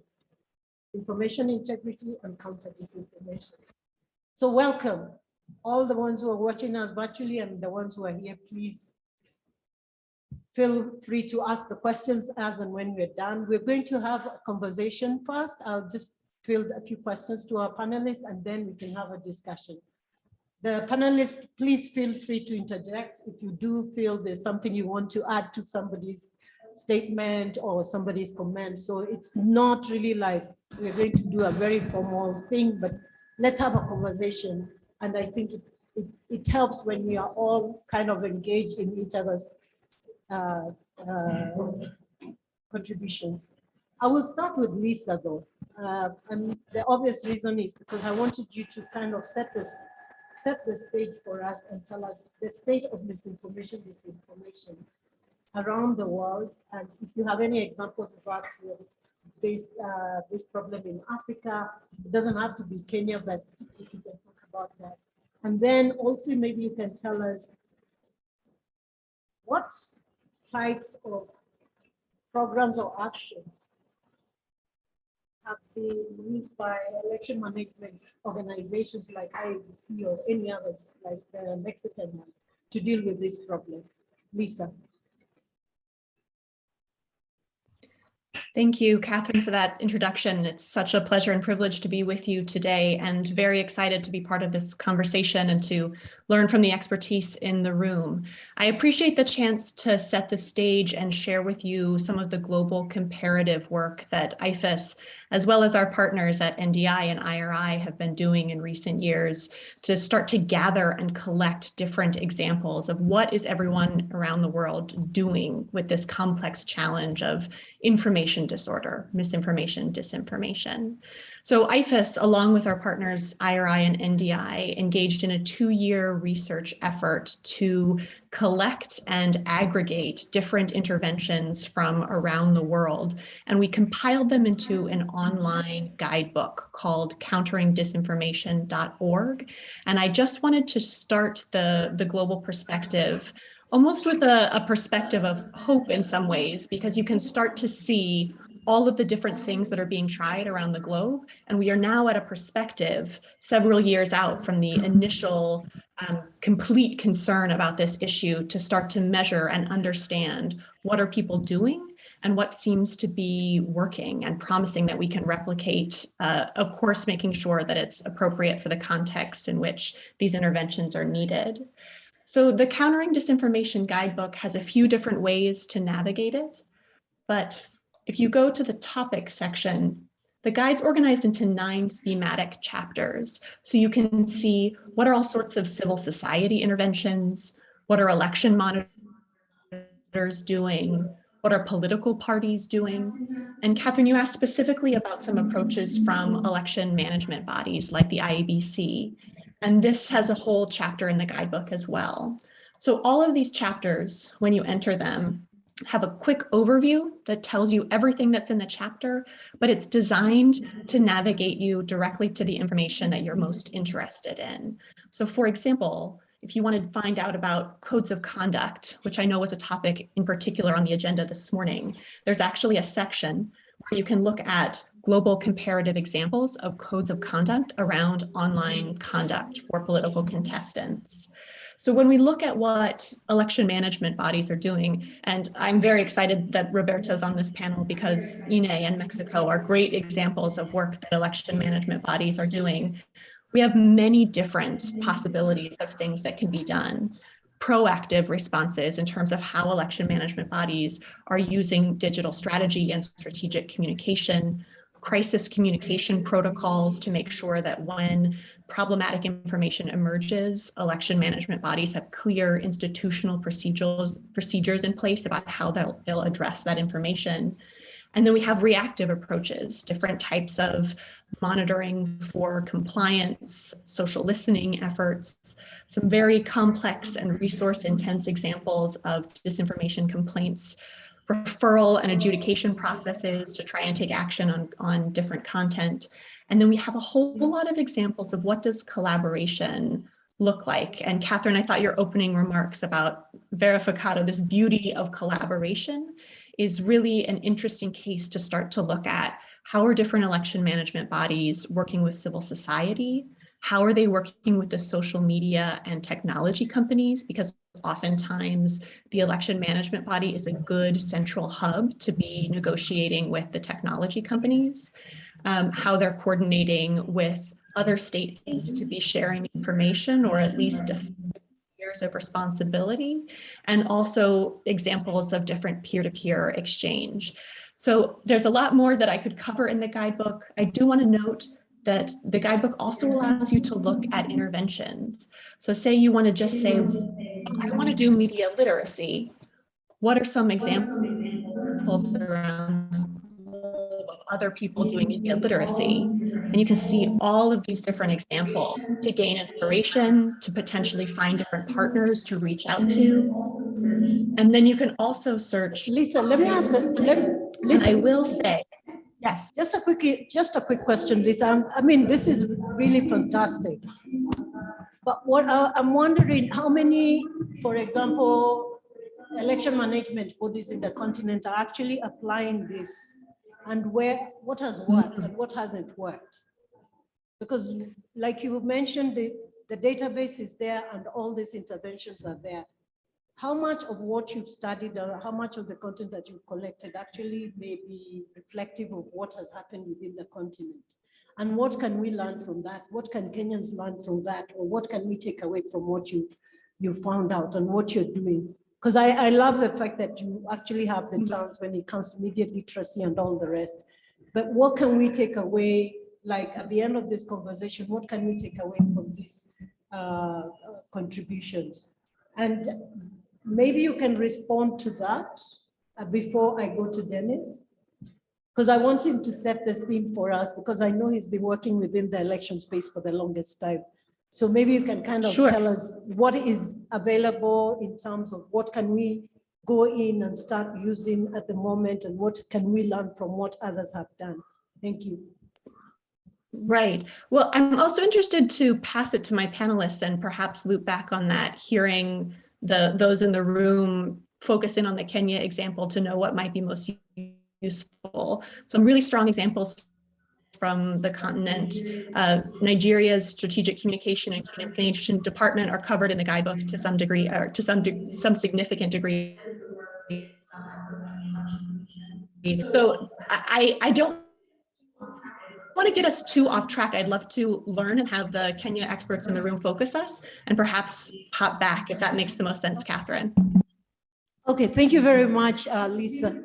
information integrity and counter disinformation. So welcome, all the ones who are watching us virtually and the ones who are here, please feel free to ask the questions as and when we're done. We're going to have a conversation first. I'll just field a few questions to our panelists and then we can have a discussion. The panelists, please feel free to interject if you do feel there's something you want to add to somebody's statement or somebody's comment. So it's not really like we're going to do a very formal thing, but let's have a conversation. And I think it helps when we are all kind of engaged in each other's contributions. I will start with Lisa though. And the obvious reason is because I wanted you to kind of set the stage for us and tell us the state of misinformation, disinformation around the world. And if you have any examples about this problem in Africa, it doesn't have to be Kenya, but if you can talk about that. And then also maybe you can tell us what types of programs or actions have been used by election management organizations like IABC or any others like the Mexican one to deal with this problem. Lisa. Thank you, Catherine, for that introduction. It's such a pleasure and privilege to be with you today, and very excited to be part of this conversation and to learn from the expertise in the room. I appreciate the chance to set the stage and share with you some of the global comparative work that IFES, as well as our partners at NDI and IRI, have been doing in recent years to start to gather and collect different examples of what is everyone around the world doing with this complex challenge of information disorder, misinformation, disinformation. So IFES, along with our partners IRI and NDI, engaged in a 2-year research effort to collect and aggregate different interventions from around the world. And we compiled them into an online guidebook called counteringdisinformation.org. And I just wanted to start the global perspective almost with a perspective of hope in some ways, because you can start to see all of the different things that are being tried around the globe. And we are now at a perspective several years out from the initial complete concern about this issue to start to measure and understand what are people doing and what seems to be working and promising that we can replicate, of course, making sure that it's appropriate for the context in which these interventions are needed. So the Countering Disinformation Guidebook has a few different ways to navigate it, but if you go to the topic section, the guide's organized into 9 thematic chapters. So you can see what are all sorts of civil society interventions, what are election monitors doing, what are political parties doing? And Catherine, you asked specifically about some approaches from election management bodies like the IABC. And this has a whole chapter in the guidebook as well. So all of these chapters, when you enter them, have a quick overview that tells you everything that's in the chapter, but it's designed to navigate you directly to the information that you're most interested in. So for example, if you want to find out about codes of conduct, which I know was a topic in particular on the agenda this morning, there's actually a section where you can look at global comparative examples of codes of conduct around online conduct for political contestants. So when we look at what election management bodies are doing, and I'm very excited that Roberto's on this panel because INE and Mexico are great examples of work that election management bodies are doing. We have many different possibilities of things that can be done. Proactive responses in terms of how election management bodies are using digital strategy and strategic communication, crisis communication protocols to make sure that when problematic information emerges, election management bodies have clear institutional procedures in place about how they'll address that information. And then we have reactive approaches, different types of monitoring for compliance, social listening efforts, some very complex and resource-intense examples of disinformation complaints, referral and adjudication processes to try and take action on different content. And then we have a whole lot of examples of what does collaboration look like. And Catherine, I thought your opening remarks about verificado, this beauty of collaboration, is really an interesting case to start to look at. How are different election management bodies working with civil society? How are they working with the social media and technology companies? Because oftentimes the election management body is a good central hub to be negotiating with the technology companies. How they're coordinating with other states to be sharing information or at least years of responsibility, and also examples of different peer-to-peer exchange. So there's a lot more that I could cover in the guidebook. I do want to note that the guidebook also allows you to look at interventions. So say you want to just say, I want to do media literacy. What are some examples examples around of other people doing media literacy, and you can see all of these different examples to gain inspiration, to potentially find different partners to reach out to. And then you can also search. Lisa, let me ask, Lisa, I will say, yes. Just a quick question, Lisa. I mean, this is really fantastic. But what I'm wondering, how many, for example, election management bodies in the continent are actually applying this, and what has worked and what hasn't worked? Because like you mentioned, the database is there and all these interventions are there. How much of what you've studied or how much of the content that you've collected actually may be reflective of what has happened within the continent? And what can we learn from that? What can Kenyans learn from that? Or what can we take away from what you found out and what you're doing? Because I love the fact that you actually have the terms when it comes to media literacy and all the rest. But what can we take away, like at the end of this conversation, what can we take away from these contributions? And maybe you can respond to that before I go to Dennis, because I want him to set the scene for us, because I know he's been working within the election space for the longest time. So maybe you can kind of tell us what is available in terms of what can we go in and start using at the moment, and what can we learn from what others have done. Thank you. Right. Well, I'm also interested to pass it to my panelists and perhaps loop back on that, hearing those in the room focus in on the Kenya example to know what might be most useful. Some really strong examples from the continent. Nigeria's Strategic Communication and Communication Department are covered in the Guidebook to some degree, or to some significant degree. So I don't want to get us too off track. I'd love to learn and have the Kenya experts in the room focus us, and perhaps hop back if that makes the most sense, Catherine. Okay, thank you very much, Lisa.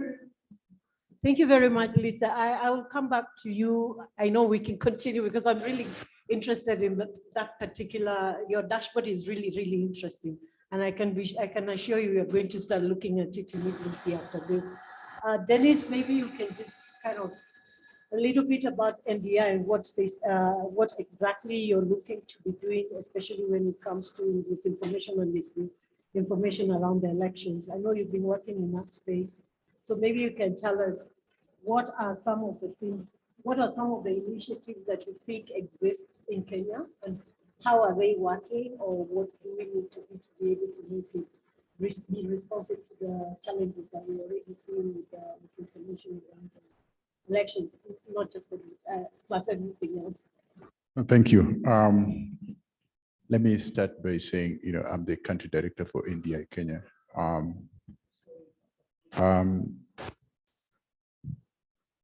Thank you very much, Lisa. I will come back to you. I know we can continue because I'm really interested in that particular, your dashboard is really, really interesting. And I can assure you, we are going to start looking at it immediately after this. Dennis, maybe you can just kind of a little bit about NDI and what exactly you're looking to be doing, especially when it comes to disinformation and misinformation around the elections. I know you've been working in that space. So maybe you can tell us what are some of the things, what are some of the initiatives that you think exist in Kenya, and how are they working, or what do we need to do to be able to make it be responsive to the challenges that we already see with misinformation around elections, not just the, plus everything else. Thank you. Let me start by saying, I'm the country director for NDI Kenya.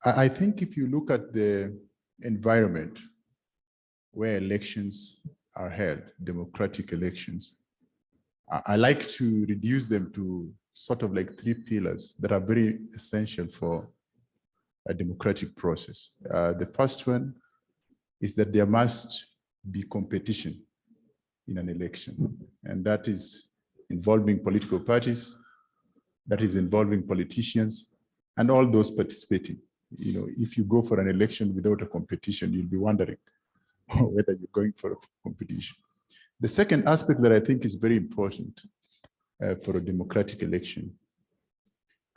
I think if you look at the environment where elections are held, democratic elections, I like to reduce them to sort of like 3 pillars that are very essential for a democratic process. The first one is that there must be competition in an election, and that is involving political parties, that is involving politicians, and all those participating. If you go for an election without a competition, you'll be wondering whether you're going for a competition. The second aspect that I think is very important for a democratic election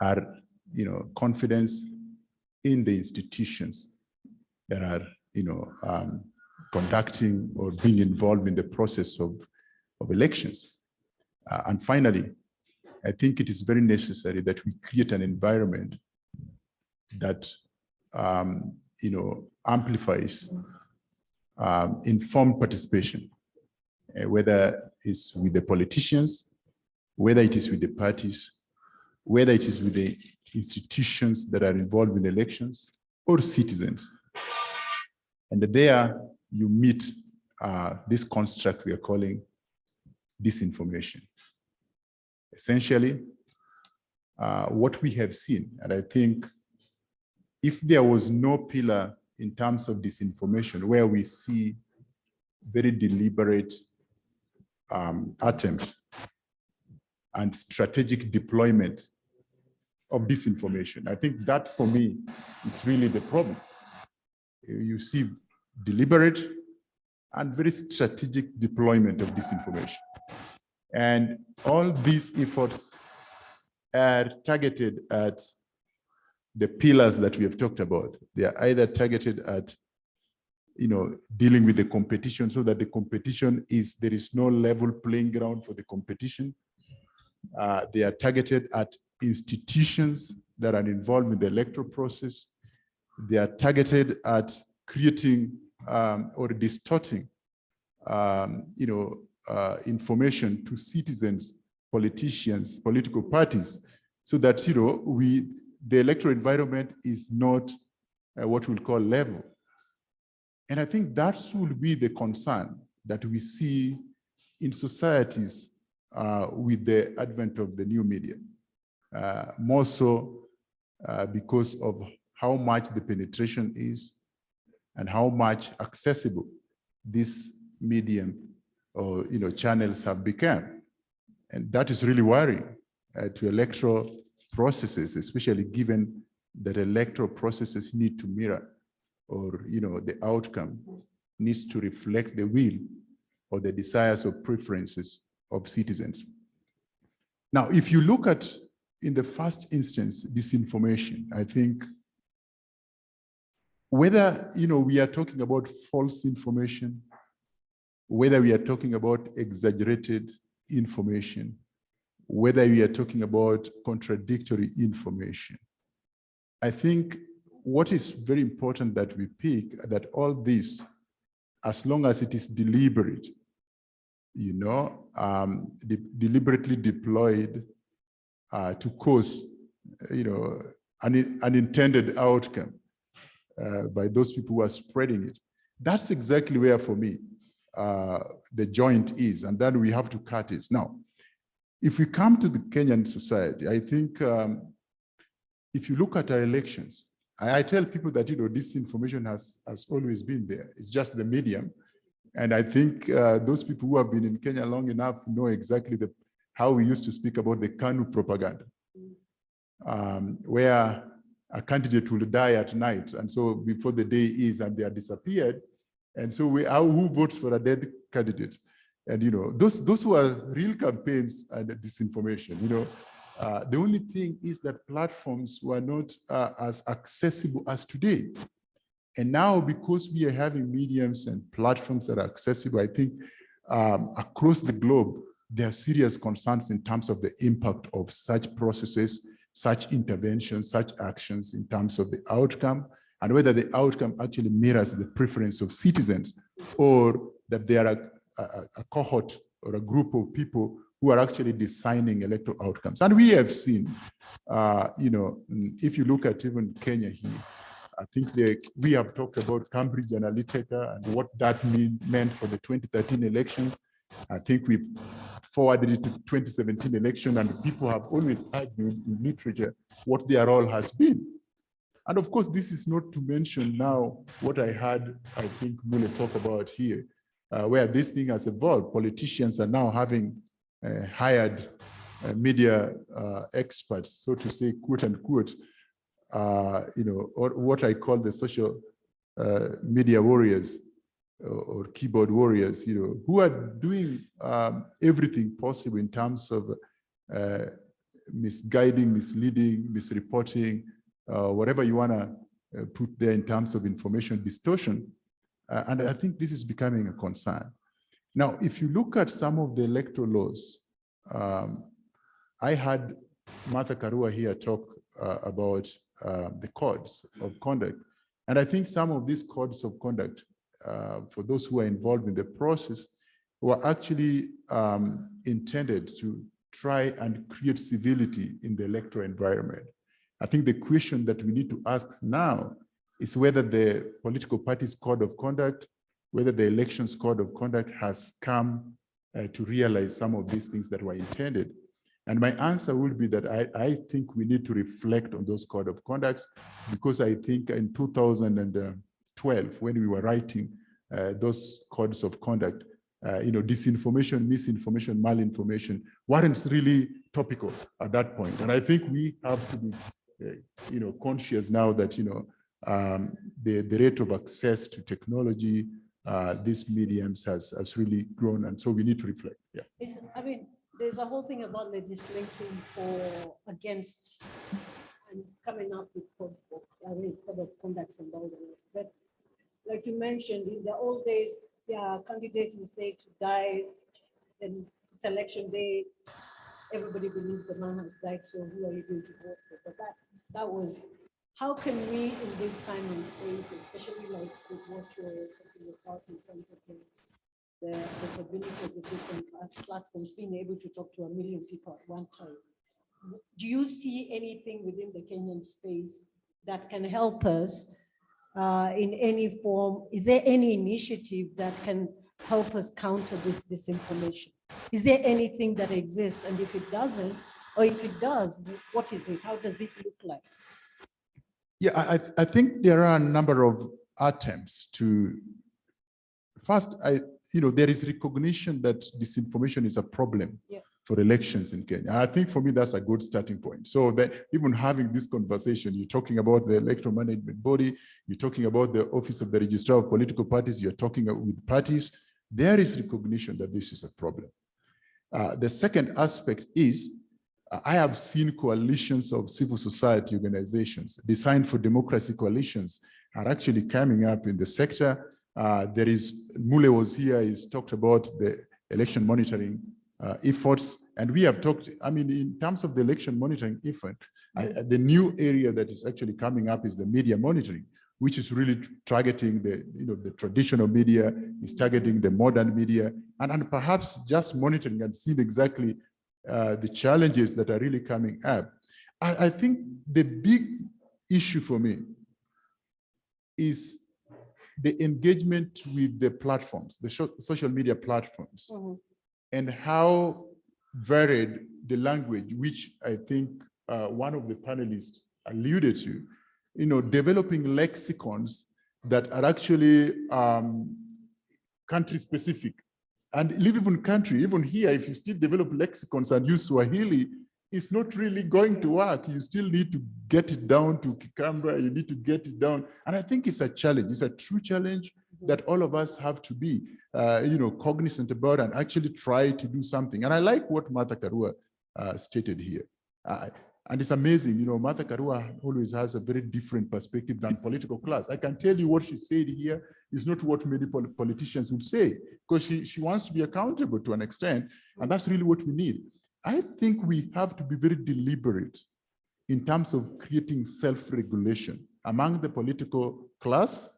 are, confidence in the institutions that are, conducting or being involved in the process of elections. And finally, I think it is very necessary that we create an environment that, amplifies informed participation, whether it's with the politicians, whether it is with the parties, whether it is with the institutions that are involved in elections, or citizens. And there you meet this construct we are calling disinformation. Essentially, what we have seen, and I think if there was no pillar in terms of disinformation, where we see very deliberate attempts and strategic deployment disinformation. I think that for me is really the problem. You see deliberate and very strategic deployment of disinformation. And all these efforts are targeted at the pillars that we have talked about. They are either targeted at dealing with the competition so that the competition there is no level playing ground for the competition. They are targeted at institutions that are involved in the electoral process. They are targeted at creating or distorting, information to citizens, politicians, political parties, so that the electoral environment is not what we'll call level. And I think that should be the concern that we see in societies with the advent of the new media, more so because of how much the penetration is and how much accessible this medium or channels have become. And that is really worrying to electoral processes, especially given that electoral processes need to mirror, or the outcome needs to reflect the will or the desires or preferences of citizens. Now, if you look at, in the first instance, disinformation, I think whether we are talking about false information, whether we are talking about exaggerated information, whether we are talking about contradictory information, I think what is very important that we pick that all this, as long as it is deliberate, deliberately deployed to cause, an unintended outcome by those people who are spreading it. That's exactly where, for me, the joint is, and then we have to cut it. Now, if we come to the Kenyan society, I think if you look at our elections, I tell people that disinformation has always been there. It's just the medium, and I think those people who have been in Kenya long enough know exactly how we used to speak about the KANU propaganda, where a candidate will die at night, and so before the day is, and they are disappeared, and so who votes for a dead candidate? And those who are real campaigns and disinformation. The only thing is that platforms were not as accessible as today. And now, because we are having mediums and platforms that are accessible, I think across the globe, there are serious concerns in terms of the impact of such processes, such interventions, such actions in terms of the outcome, and whether the outcome actually mirrors the preference of citizens, or that there are a cohort or a group of people who are actually designing electoral outcomes. And we have seen, if you look at even Kenya here, I think we have talked about Cambridge Analytica and what that meant for the 2013 elections. I think we forwarded it to the 2017 election, and people have always argued in literature what their role has been. And of course, this is not to mention now what I heard, I think, Mule talk about here, where this thing has evolved. Politicians are now having hired media experts, so to say, quote unquote, or what I call the social media warriors or keyboard warriors, who are doing everything possible in terms of misguiding, misleading, misreporting, whatever you want to put there in terms of information distortion. And I think this is becoming a concern. Now, if you look at some of the electoral laws, I had Martha Karua here talk about the codes of conduct. And I think some of these codes of conduct, for those who are involved in the process, were actually intended to try and create civility in the electoral environment. I think the question that we need to ask now is whether the political party's code of conduct, whether the elections code of conduct has come to realize some of these things that were intended. And my answer would be that I think we need to reflect on those code of conducts, because I think in 2012, when we were writing those codes of conduct, disinformation, misinformation, malinformation weren't really topical at that point. And I think we have to be, conscious now that, the rate of access to technology, these mediums has really grown. And so we need to reflect. Yeah. I mean, there's a whole thing about legislating against and coming up with code of conducts and all the rest. But like you mentioned, in the old days, candidates will say to die, and it's election day, everybody believes the man has died, so who are you going to vote for? But that was, how can we in this time and space, especially like with what you're talking about in terms of the accessibility of the different platforms, being able to talk to 1 million people at one time. Do you see anything within the Kenyan space that can help us in any form? Is there any initiative that can help us counter this disinformation? Is there anything that exists? And if it doesn't, or if it does, what is it? How does it look like? Yeah, I think there are a number of attempts to, first, there is recognition that disinformation is a problem for elections in Kenya. And I think for me, that's a good starting point. So that even having this conversation, you're talking about the electoral management body, you're talking about the office of the registrar of political parties, you're talking with parties, there is recognition that this is a problem. The second aspect is, I have seen coalitions of civil society organizations, Designed for Democracy coalitions, are actually coming up in the sector. There is, Mule was here, he's talked about the election monitoring efforts. And we have talked, in terms of the election monitoring effort, the new area that is actually coming up is the media monitoring, which is really targeting the traditional media, is targeting the modern media, and perhaps just monitoring and seeing exactly the challenges that are really coming up. I think the big issue for me is the engagement with the platforms, the social media platforms, and how varied the language, which I think one of the panelists alluded to, developing lexicons that are actually country specific. And even country, even here, if you still develop lexicons and use Swahili, it's not really going to work. You still need to get it down to Kikamba, you need to get it down. And I think it's a challenge, it's a true challenge that all of us have to be cognizant about and actually try to do something. And I like what Martha Karua stated here. And it's amazing, Martha Karua always has a very different perspective than political class. I can tell you what she said here is not what many politicians would say, because she wants to be accountable to an extent, and that's really what we need. I think we have to be very deliberate in terms of creating self-regulation among the political class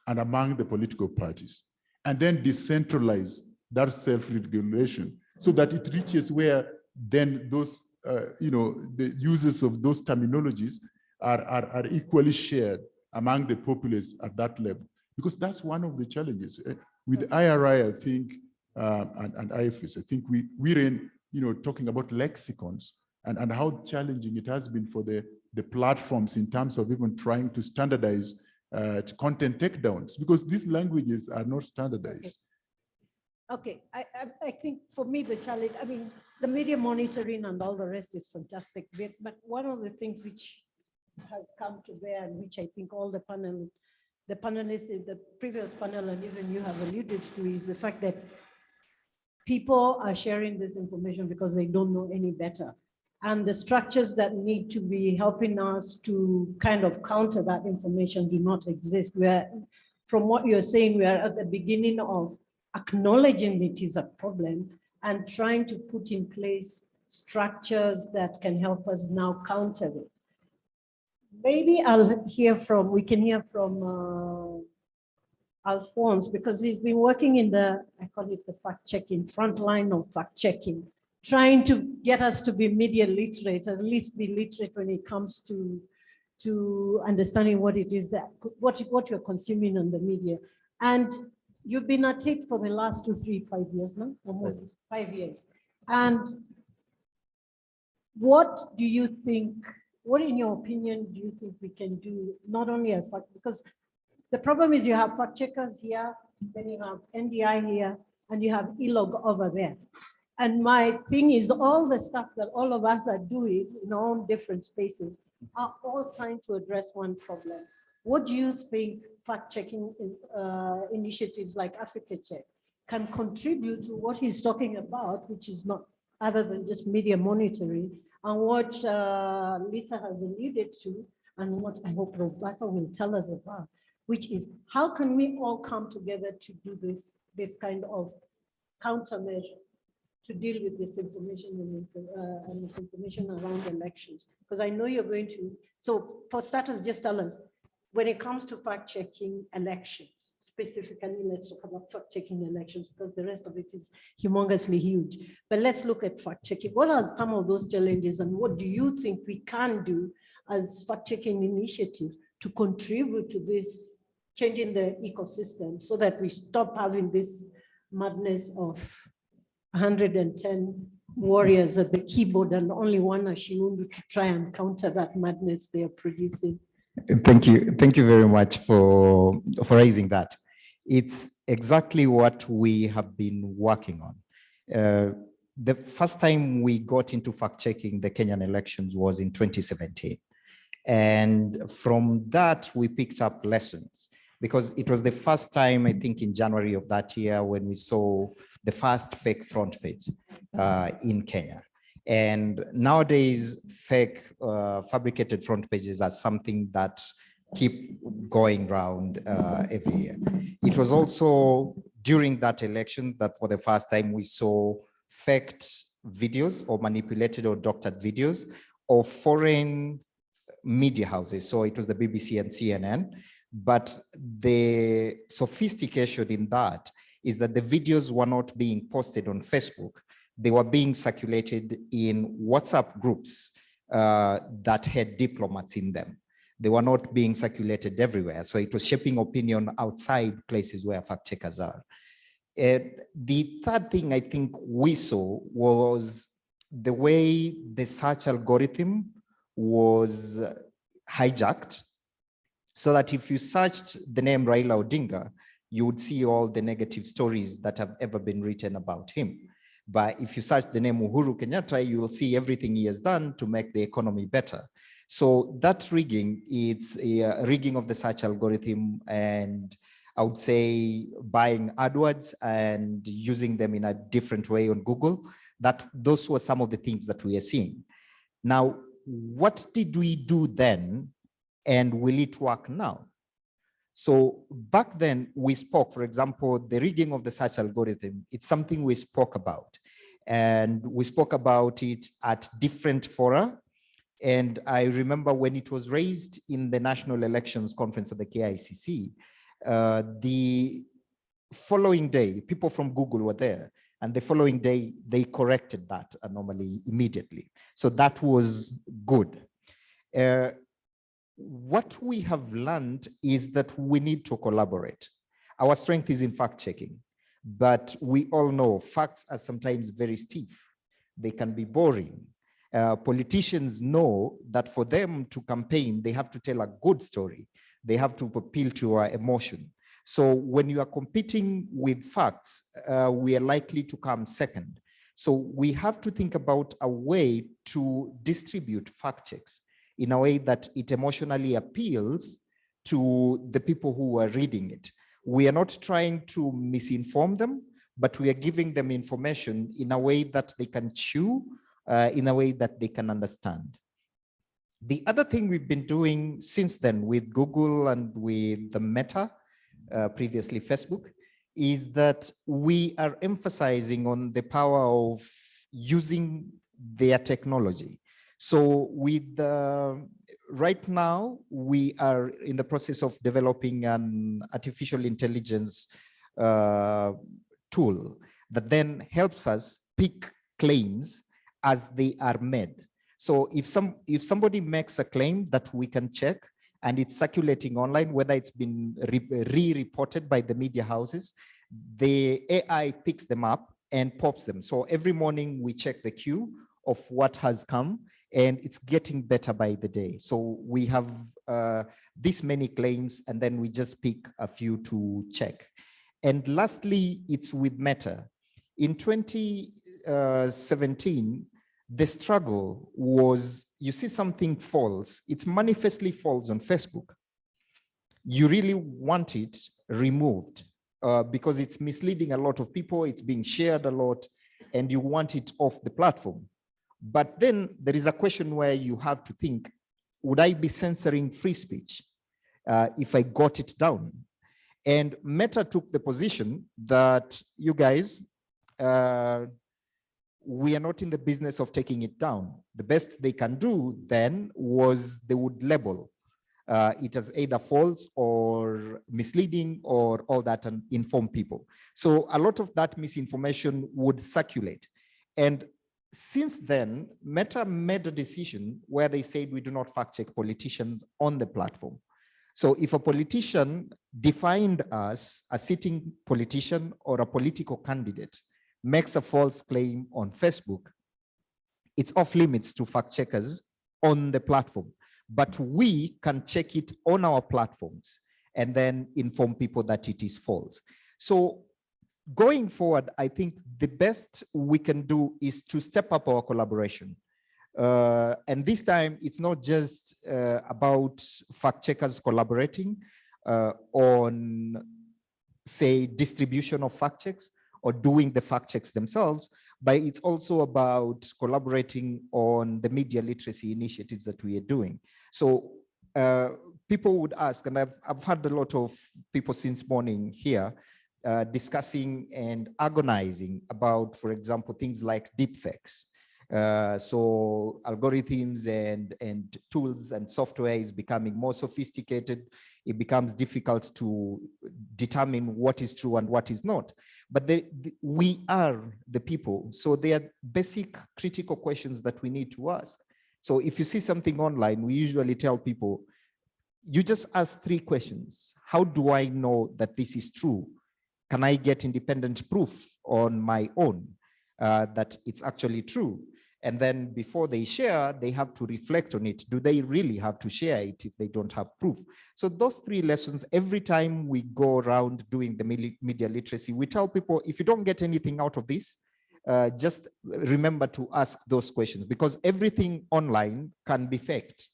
and among the political parties, and then decentralize that self-regulation so that it reaches where then those, the users of those terminologies are equally shared among the populace at that level. Because that's one of the challenges. With IRI, I think, and IFS, I think we're in, talking about lexicons and how challenging it has been for the platforms in terms of even trying to standardize content takedowns, because these languages are not standardized. Okay, I think for me, the challenge, the media monitoring and all the rest is fantastic. But one of the things which has come to bear, and which I think all the panelists in the previous panel and even you have alluded to, is the fact that people are sharing this information because they don't know any better. And the structures that need to be helping us to kind of counter that information do not exist. From what you're saying, we are at the beginning of acknowledging it is a problem and trying to put in place structures that can help us now counter it. Maybe we can hear from Alphonse, because he's been working in I call it the fact-checking, front line of fact-checking, trying to get us to be media literate, at least be literate when it comes to understanding what it is what you're consuming on the media. And you've been at it for the last 2, 3, 5 years now, almost 5 years. And what do you think, what in your opinion do you think we can do, not only as fact, because the problem is you have fact checkers here, then you have NDI here, and you have ELOG over there. And my thing is all the stuff that all of us are doing in our own different spaces are all trying to address one problem. What do you think fact-checking initiatives like Africa Check can contribute to what he's talking about, which is not other than just media monitoring, and what Lisa has alluded to, and what I hope Roberto will tell us about, which is how can we all come together to do this kind of countermeasure to deal with disinformation and misinformation around elections? Because I know you're going to, so for starters, just tell us, when it comes to fact-checking elections, specifically, let's talk about fact-checking elections because the rest of it is humongously huge. But let's look at fact-checking. What are some of those challenges and what do you think we can do as fact-checking initiatives to contribute to this changing the ecosystem so that we stop having this madness of 110 warriors at the keyboard and only one Ashiundu to try and counter that madness they are producing? Thank you very much for raising that. It's exactly what we have been working on. The first time we got into fact-checking the Kenyan elections was in 2017. And from that, we picked up lessons because it was the first time, I think in January of that year, when we saw the first fake front page in Kenya. And nowadays, fake fabricated front pages are something that keep going around every year. It was also during that election that for the first time we saw faked videos or manipulated or doctored videos of foreign media houses. So it was the BBC and CNN. But the sophistication in that is that the videos were not being posted on Facebook. They were being circulated in WhatsApp groups that had diplomats in them. They were not being circulated everywhere. So it was shaping opinion outside places where fact checkers are. The third thing I think we saw was the way the search algorithm was hijacked, so that if you searched the name Raila Odinga, you would see all the negative stories that have ever been written about him. But if you search the name Uhuru Kenyatta, you will see everything he has done to make the economy better. So that rigging, it's a rigging of the search algorithm, and I would say buying AdWords and using them in a different way on Google. Those were some of the things that we are seeing. Now, what did we do then, and will it work now? So back then we spoke, for example, the rigging of the search algorithm, it's something we spoke about. And we spoke about it at different fora. And I remember when it was raised in the National Elections Conference at the KICC, the following day, people from Google were there. And the following day, they corrected that anomaly immediately. So that was good. What we have learned is that we need to collaborate. Our strength is in fact-checking, but we all know facts are sometimes very stiff. They can be boring. Politicians know that for them to campaign, they have to tell a good story. They have to appeal to our emotion. So when you are competing with facts, we are likely to come second. So we have to think about a way to distribute fact checks in a way that it emotionally appeals to the people who are reading it. We are not trying to misinform them, but we are giving them information in a way that they can chew, in a way that they can understand. The other thing we've been doing since then with Google and with the Meta, previously Facebook, is that we are emphasizing on the power of using their technology. So with right now, we are in the process of developing an artificial intelligence tool that then helps us pick claims as they are made. So if somebody makes a claim that we can check and it's circulating online, whether it's been re-reported by the media houses, the AI picks them up and pops them. So every morning we check the queue of what has come, and it's getting better by the day. So we have this many claims, and then we just pick a few to check. And lastly, it's with Meta. In 2017, the struggle was, you see something false, it's manifestly false on Facebook. You really want it removed because it's misleading a lot of people, it's being shared a lot, and you want it off the platform. But then there is a question where you have to think, would I be censoring free speech if I got it down? And Meta took the position that, you guys, we are not in the business of taking it down. The best they can do then was they would label it as either false or misleading or all that, and inform people. So a lot of that misinformation would circulate. And since then, Meta made a decision where they said we do not fact check politicians on the platform. So if a politician defined as a sitting politician or a political candidate makes a false claim on Facebook, it's off limits to fact checkers on the platform. But we can check it on our platforms and then inform people that it is false. So going forward, I think the best we can do is to step up our collaboration. And this time, it's not just about fact checkers collaborating on, say, distribution of fact checks or doing the fact checks themselves, but it's also about collaborating on the media literacy initiatives that we are doing. So people would ask, and I've had a lot of people since morning here discussing and agonizing about, for example, things like deepfakes. So algorithms and tools and software is becoming more sophisticated. It becomes difficult to determine what is true and what is not. But we are the people. So there are basic critical questions that we need to ask. So if you see something online, we usually tell people, you just ask 3 questions. How do I know that this is true? Can I get independent proof on my own that it's actually true? And then before they share, they have to reflect on it. Do they really have to share it if they don't have proof? So those 3 lessons, every time we go around doing the media literacy, we tell people, if you don't get anything out of this, just remember to ask those questions, because everything online can be faked.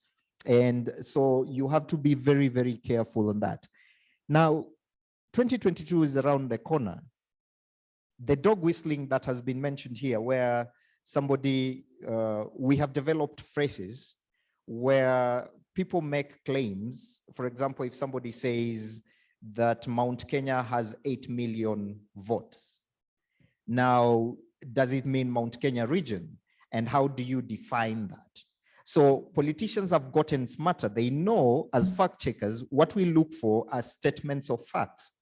And so you have to be very, very careful on that. Now, 2022 is around the corner. The dog whistling that has been mentioned here, where somebody, we have developed phrases where people make claims. For example, if somebody says that Mount Kenya has 8 million votes. Now, does it mean Mount Kenya region? And how do you define that? So politicians have gotten smarter. They know, as fact checkers, what we look for are statements of facts.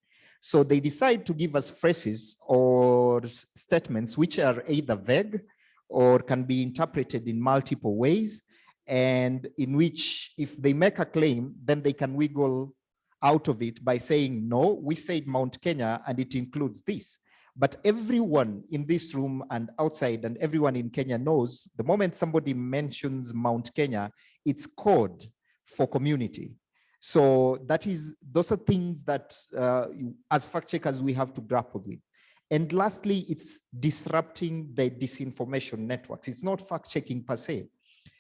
So they decide to give us phrases or statements which are either vague or can be interpreted in multiple ways, and in which if they make a claim, then they can wiggle out of it by saying, no, we said Mount Kenya and it includes this. But everyone in this room and outside and everyone in Kenya knows the moment somebody mentions Mount Kenya, it's code for community. So those are things that as fact checkers, we have to grapple with. And lastly, it's disrupting the disinformation networks. It's not fact checking per se,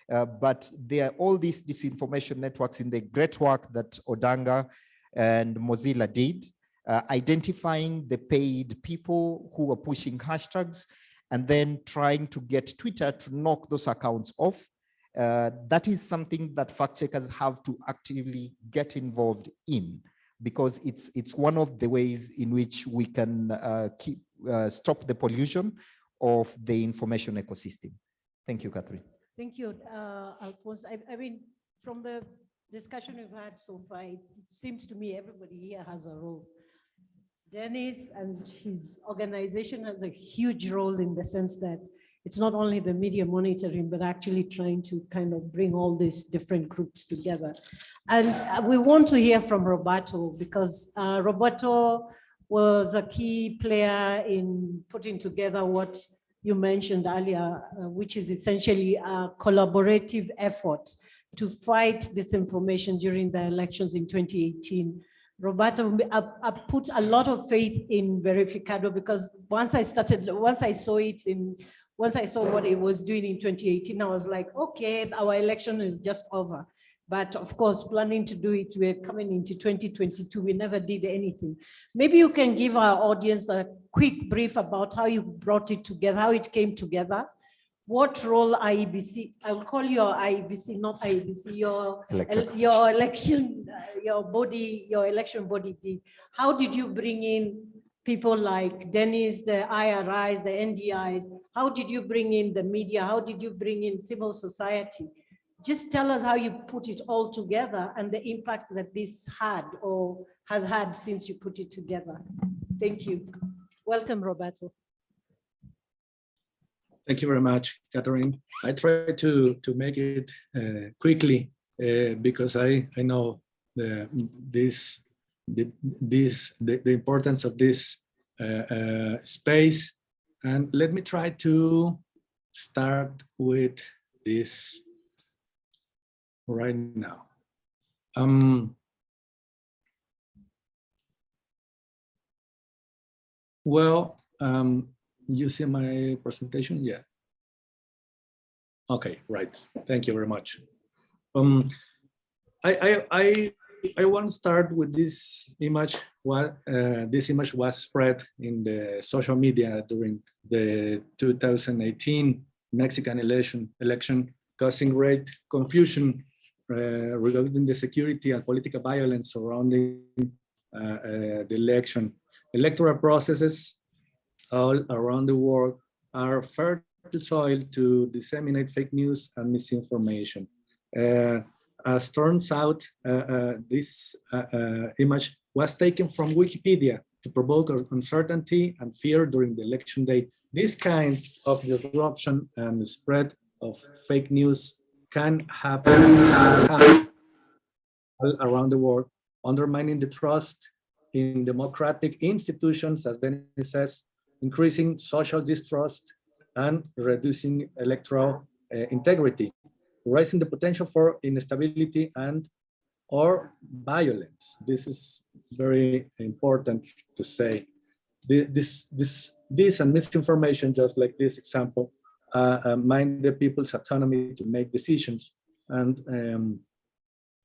but there are all these disinformation networks in the great work that Odanga and Mozilla did, identifying the paid people who are pushing hashtags and then trying to get Twitter to knock those accounts off. That is something that fact checkers have to actively get involved in, because it's one of the ways in which we can stop the pollution of the information ecosystem. Thank you, Catherine. Thank you, Alphonse. I mean, from the discussion we've had so far, it seems to me everybody here has a role. Dennis and his organization has a huge role in the sense that it's not only the media monitoring, but actually trying to kind of bring all these different groups together. And we want to hear from Roberto, because Roberto was a key player in putting together what you mentioned earlier, which is essentially a collaborative effort to fight disinformation during the elections in 2018. Roberto, I put a lot of faith in Verificado because once I saw what it was doing in 2018, I was like, okay, our election is just over. But of course, planning to do it, we're coming into 2022, we never did anything. Maybe you can give our audience a quick brief about how you brought it together, how it came together, what role IEBC, I will call your IEBC, not IEBC, your election, your election body did. How did you bring in people like Dennis, the IRIs, the NDIs? How did you bring in the media? How did you bring in civil society? Just tell us how you put it all together and the impact that this had or has had since you put it together. Thank you. Welcome, Roberto. Thank you very much, Catherine. I try to make it quickly because I know the importance of this space. And let me try to start with this right now. You see my presentation? Yeah. Okay, right. Thank you very much. I want to start with this image. This image was spread in the social media during the 2018 Mexican election, causing great confusion regarding the security and political violence surrounding the election. Electoral processes all around the world are fertile soil to disseminate fake news and misinformation. As turns out, this image was taken from Wikipedia to provoke uncertainty and fear during the election day. This kind of disruption and spread of fake news can happen all around the world, undermining the trust in democratic institutions, as Dennis says, increasing social distrust and reducing electoral integrity, raising the potential for instability and or violence. This is very important to say. This and misinformation, just like this example, mind the people's autonomy to make decisions, and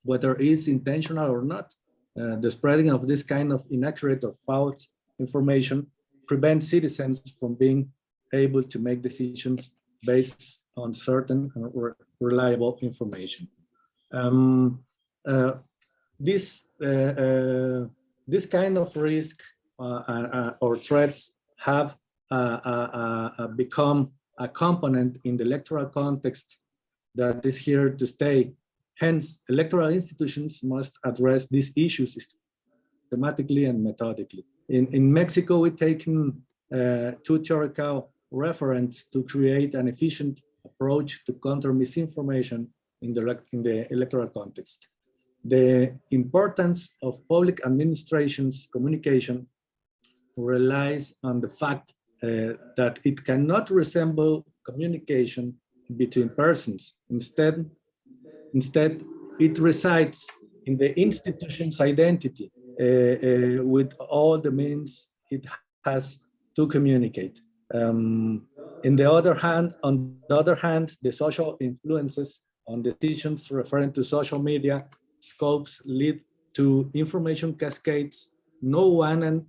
whether it's intentional or not, the spreading of this kind of inaccurate or false information prevents citizens from being able to make decisions based on certain or reliable information. This kind of risk or threats have become a component in the electoral context that is here to stay. Hence, electoral institutions must address these issues systematically and methodically. In Mexico, we've taken two theoretical reference to create an efficient approach to counter misinformation in the electoral context. The importance of public administration's communication relies on the fact that it cannot resemble communication between persons. Instead, it resides in the institution's identity with all the means it has to communicate. On the other hand, the social influences on decisions referring to social media scopes lead to information cascades, no one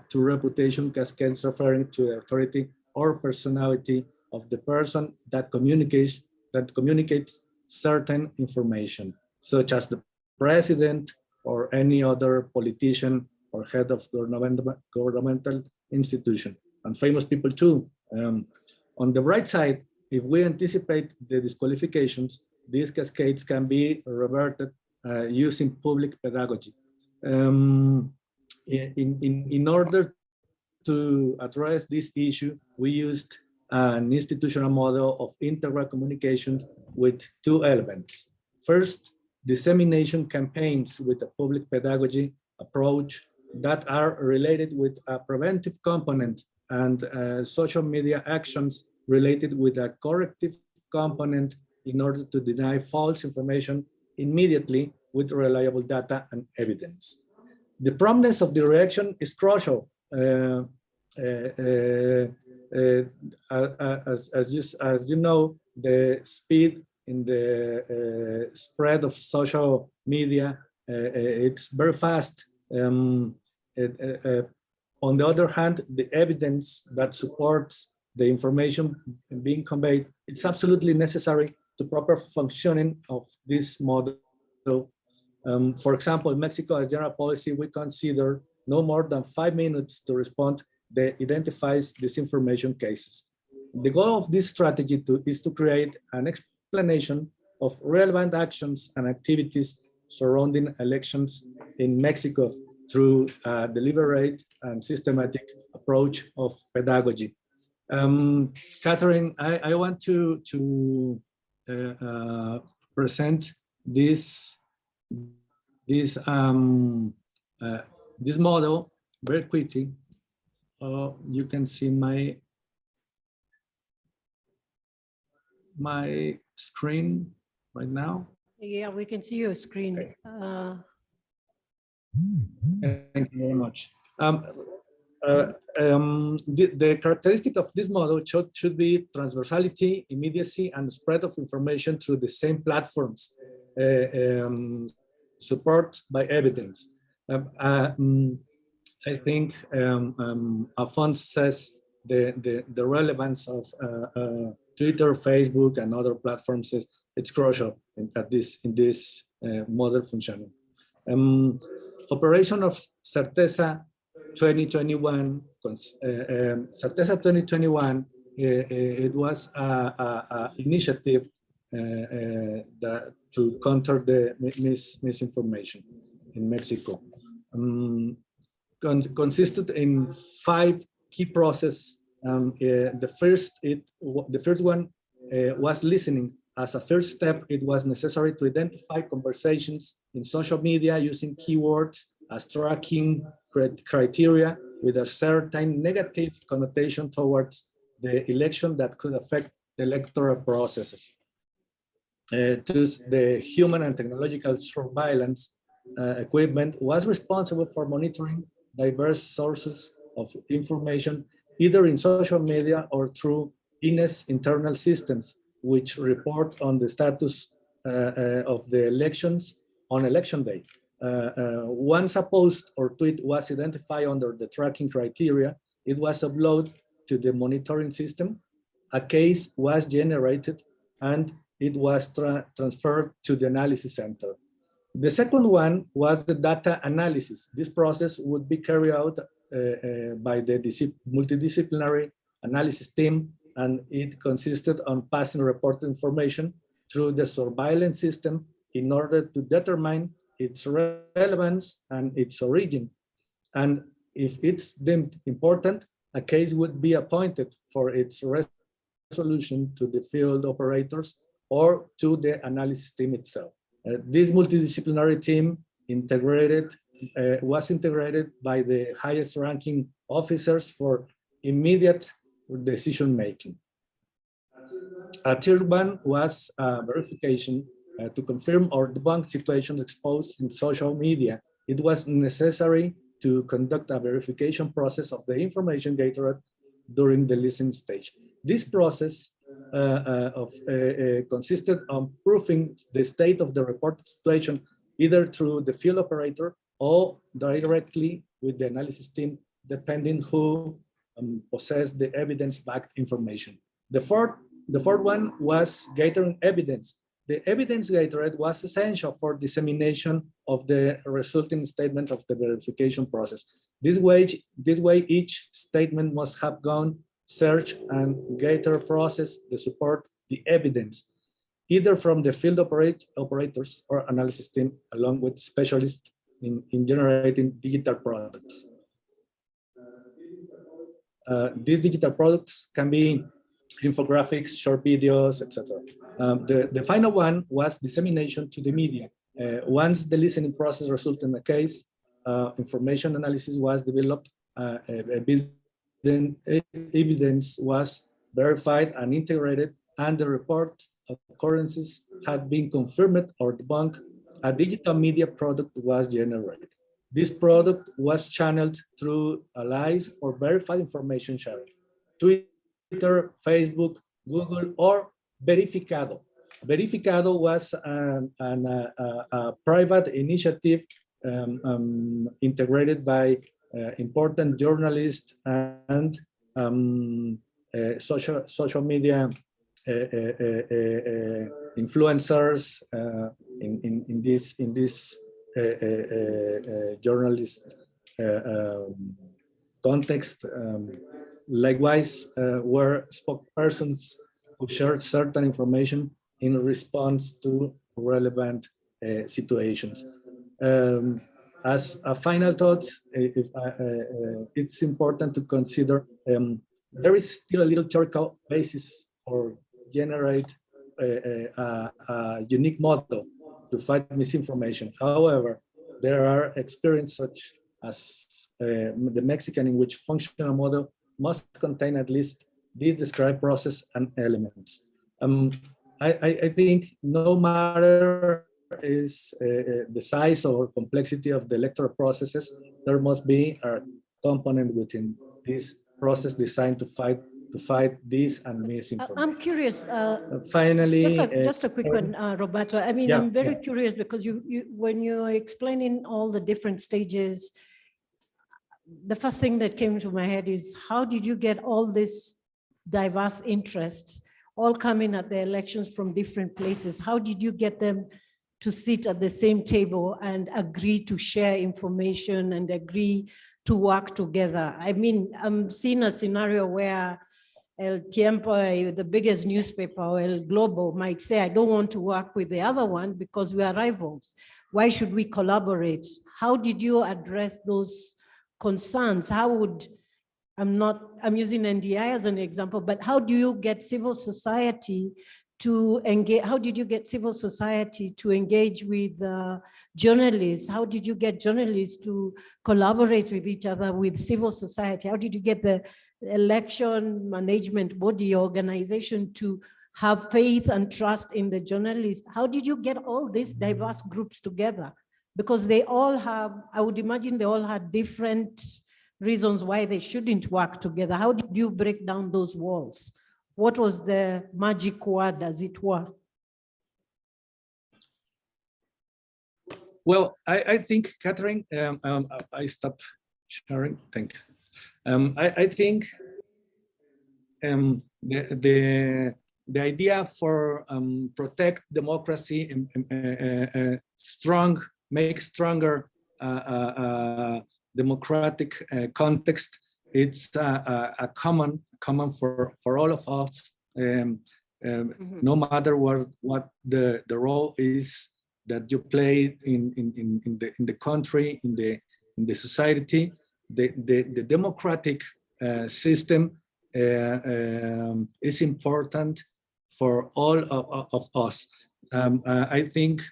to reputation cascades referring to the authority or personality of the person that communicates certain information, such as the president or any other politician or head of governmental institution, and famous people too. On the right side, if we anticipate the disqualifications, these cascades can be reverted using public pedagogy. In order to address this issue, we used an institutional model of integral communication with two elements. First, dissemination campaigns with a public pedagogy approach that are related with a preventive component, and social media actions related with a corrective component in order to deny false information immediately with reliable data and evidence. The promptness of the reaction is crucial. As you know, the speed in the spread of social media, it's very fast. On the other hand, the evidence that supports the information being conveyed, it's absolutely necessary to proper functioning of this model. For example, in Mexico, as general policy, we consider no more than 5 minutes to respond that identifies disinformation cases. The goal of this strategy is to create an explanation of relevant actions and activities surrounding elections in Mexico through a deliberate and systematic approach of pedagogy. Catherine, I want to present this model very quickly. You can see my screen right now. Yeah, we can see your screen. Okay. Thank you very much. The characteristic of this model should be transversality, immediacy, and spread of information through the same platforms, support by evidence. I think Alphonse says the relevance of Twitter, Facebook, and other platforms it's crucial in this model functioning. Operation of Certeza 2021. Certeza 2021. It was an initiative to counter the misinformation in Mexico. Consisted in 5 key processes. The first one was listening. As a first step, it was necessary to identify conversations in social media using keywords as tracking criteria with a certain negative connotation towards the election that could affect the electoral processes. Thus, the human and technological surveillance equipment was responsible for monitoring diverse sources of information, either in social media or through INE's internal systems, which report on the status of the elections on election day. Once a post or tweet was identified under the tracking criteria, it was uploaded to the monitoring system. A case was generated and it was transferred to the analysis center. The second one was the data analysis. This process would be carried out by the multidisciplinary analysis team, and it consisted on passing reported information through the surveillance system in order to determine its relevance and its origin. And if it's deemed important, a case would be appointed for its resolution to the field operators or to the analysis team itself. This multidisciplinary team was integrated by the highest ranking officers for immediate decision-making. A third one was verification to confirm or debunk situations exposed in social media. It was necessary to conduct a verification process of the information gathered during the listening stage. This process consisted of proving the state of the reported situation either through the field operator or directly with the analysis team, depending who possessed the evidence-backed information. The fourth one was gathering evidence. The evidence gathered was essential for dissemination of the resulting statement of the verification process. This way, each statement must have gone search and gather process to support the evidence, either from the field operators or analysis team, along with specialists in generating digital products. These digital products can be infographics, short videos, etc. The final one was dissemination to the media. Once the listening process resulted in a case, information analysis was developed, evidence was verified and integrated, and the report occurrences had been confirmed or debunked. A digital media product was generated. This product was channeled through allies for verified information sharing. Twitter, Facebook, Google, or Verificado. Verificado was a private initiative integrated by important journalists and social media influencers in this journalist context. Likewise, were spokespersons who shared certain information in response to relevant situations. As a final thought, it's important to consider there is still a little theoretical basis for generate a unique model to fight misinformation. However, there are experiences such as the Mexican, in which functional model must contain at least this described process and elements. I think no matter is the size or complexity of the electoral processes, there must be a component within this process designed to fight this and misinformation. I'm curious. Finally, just a quick one, Roberto. I mean, I'm very curious because you when you're explaining all the different stages, the first thing that came to my head is how did you get all these diverse interests all coming at the elections from different places? How did you get them to sit at the same table and agree to share information and agree to work together? I mean, I'm seeing a scenario where El Tiempo, the biggest newspaper, or El Globo might say, I don't want to work with the other one because we are rivals. Why should we collaborate? How did you address those concerns? How would, I'm using NDI as an example, but how do you get civil society to engage? How did you get civil society to engage with journalists? How did you get journalists to collaborate with each other with civil society? How did you get the election management body organization to have faith and trust in the journalists? How did you get all these diverse groups together? Because they all have, I would imagine they all had different reasons why they shouldn't work together. How did you break down those walls? What was the magic word, as it were? Well, I think, Catherine, I stopped sharing. Thank you. I think the idea for protect democracy and make stronger democratic context, it's a common for all of us, no matter what the role is that you play in the country, in the society. The democratic system is important for all of us. I think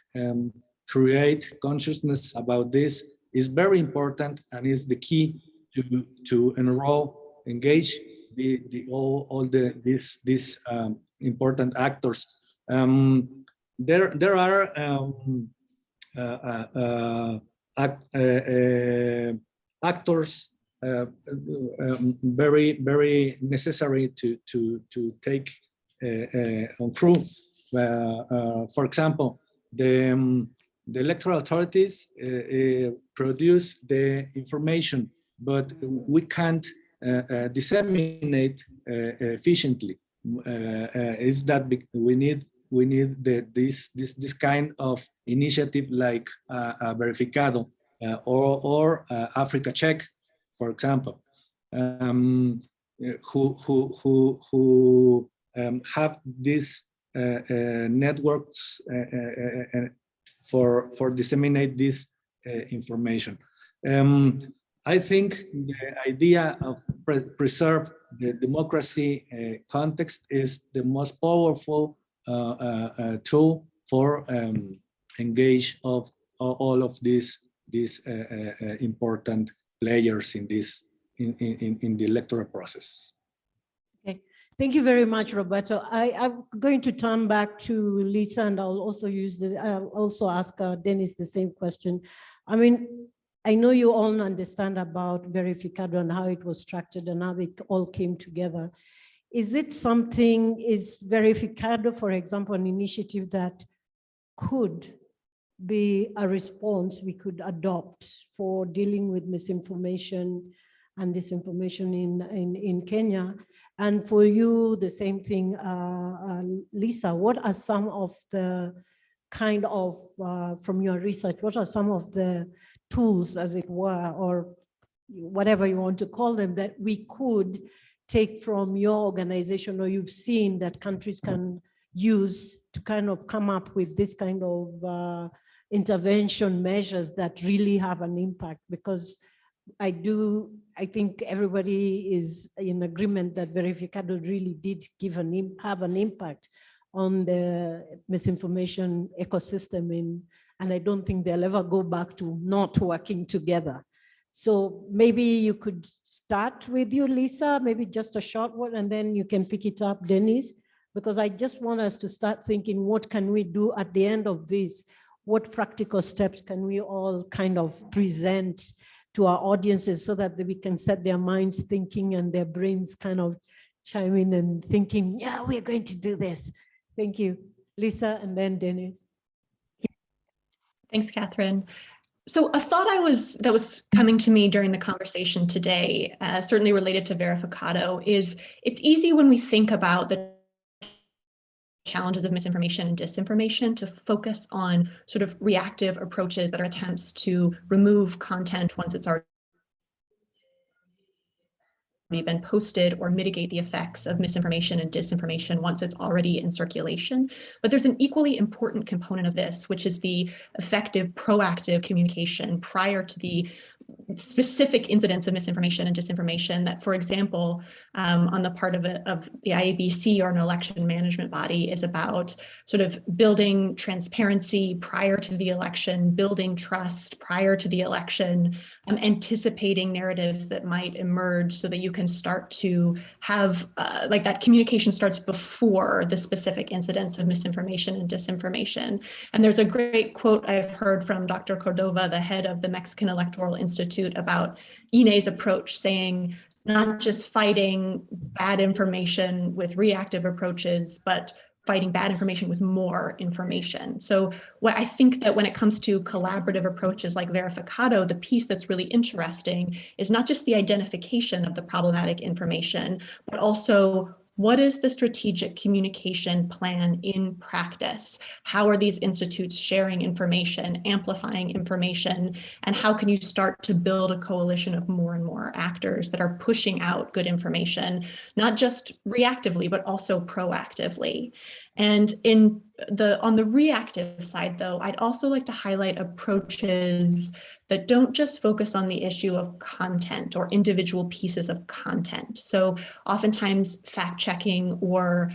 create consciousness about this is very important and is the key to enroll, engage all these important actors. There are actors very necessary to take on crew. For example, the electoral authorities produce the information, but we can't disseminate efficiently. Is that we need this kind of initiative like Verificado or Africa Check, for example, who have these networks for disseminate this information. I think the idea of preserve the democracy context is the most powerful tool for engage of all of these important players in the electoral process. Okay, thank you very much, Roberto. I'm going to turn back to Lisa, and I'll also ask Dennis the same question. I mean, I know you all understand about Verificado and how it was structured and how it all came together. Is it something, is Verificado, for example, an initiative that could be a response we could adopt for dealing with misinformation and disinformation in Kenya? And for you, the same thing, Lisa, what are some of the kind of, from your research, what are some of the tools, as it were, or whatever you want to call them, that we could take from your organization, or you've seen that countries can use to kind of come up with this kind of intervention measures that really have an impact? Because I think everybody is in agreement that Verificado really did have an impact on the misinformation ecosystem and I don't think they'll ever go back to not working together. So maybe you could start with you, Lisa, maybe just a short one, and then you can pick it up, Dennis, because I just want us to start thinking, what can we do at the end of this? What practical steps can we all kind of present to our audiences so that we can set their minds thinking and their brains kind of chime in and thinking, yeah, we're going to do this. Thank you. Lisa, and then Dennis. Thanks, Catherine. So a thought that was coming to me during the conversation today, certainly related to Verificado, is it's easy when we think about the challenges of misinformation and disinformation to focus on sort of reactive approaches that are attempts to remove content once it's already been posted, or mitigate the effects of misinformation and disinformation once it's already in circulation. But there's an equally important component of this, which is the effective proactive communication prior to the specific incidents of misinformation and disinformation that, for example, on the part of the IABC, or an election management body, is about sort of building transparency prior to the election, building trust prior to the election, anticipating narratives that might emerge so that you can start to have like that communication starts before the specific incidents of misinformation and disinformation. And there's a great quote I've heard from Dr. Cordova, the head of the Mexican Electoral Institute, about INE's approach, saying not just fighting bad information with reactive approaches, but fighting bad information with more information. So what I think that when it comes to collaborative approaches like Verificado, the piece that's really interesting is not just the identification of the problematic information, but also what is the strategic communication plan in practice? How are these institutes sharing information, amplifying information, and how can you start to build a coalition of more and more actors that are pushing out good information, not just reactively, but also proactively? And on the reactive side, though, I'd also like to highlight approaches that don't just focus on the issue of content or individual pieces of content. So oftentimes fact checking or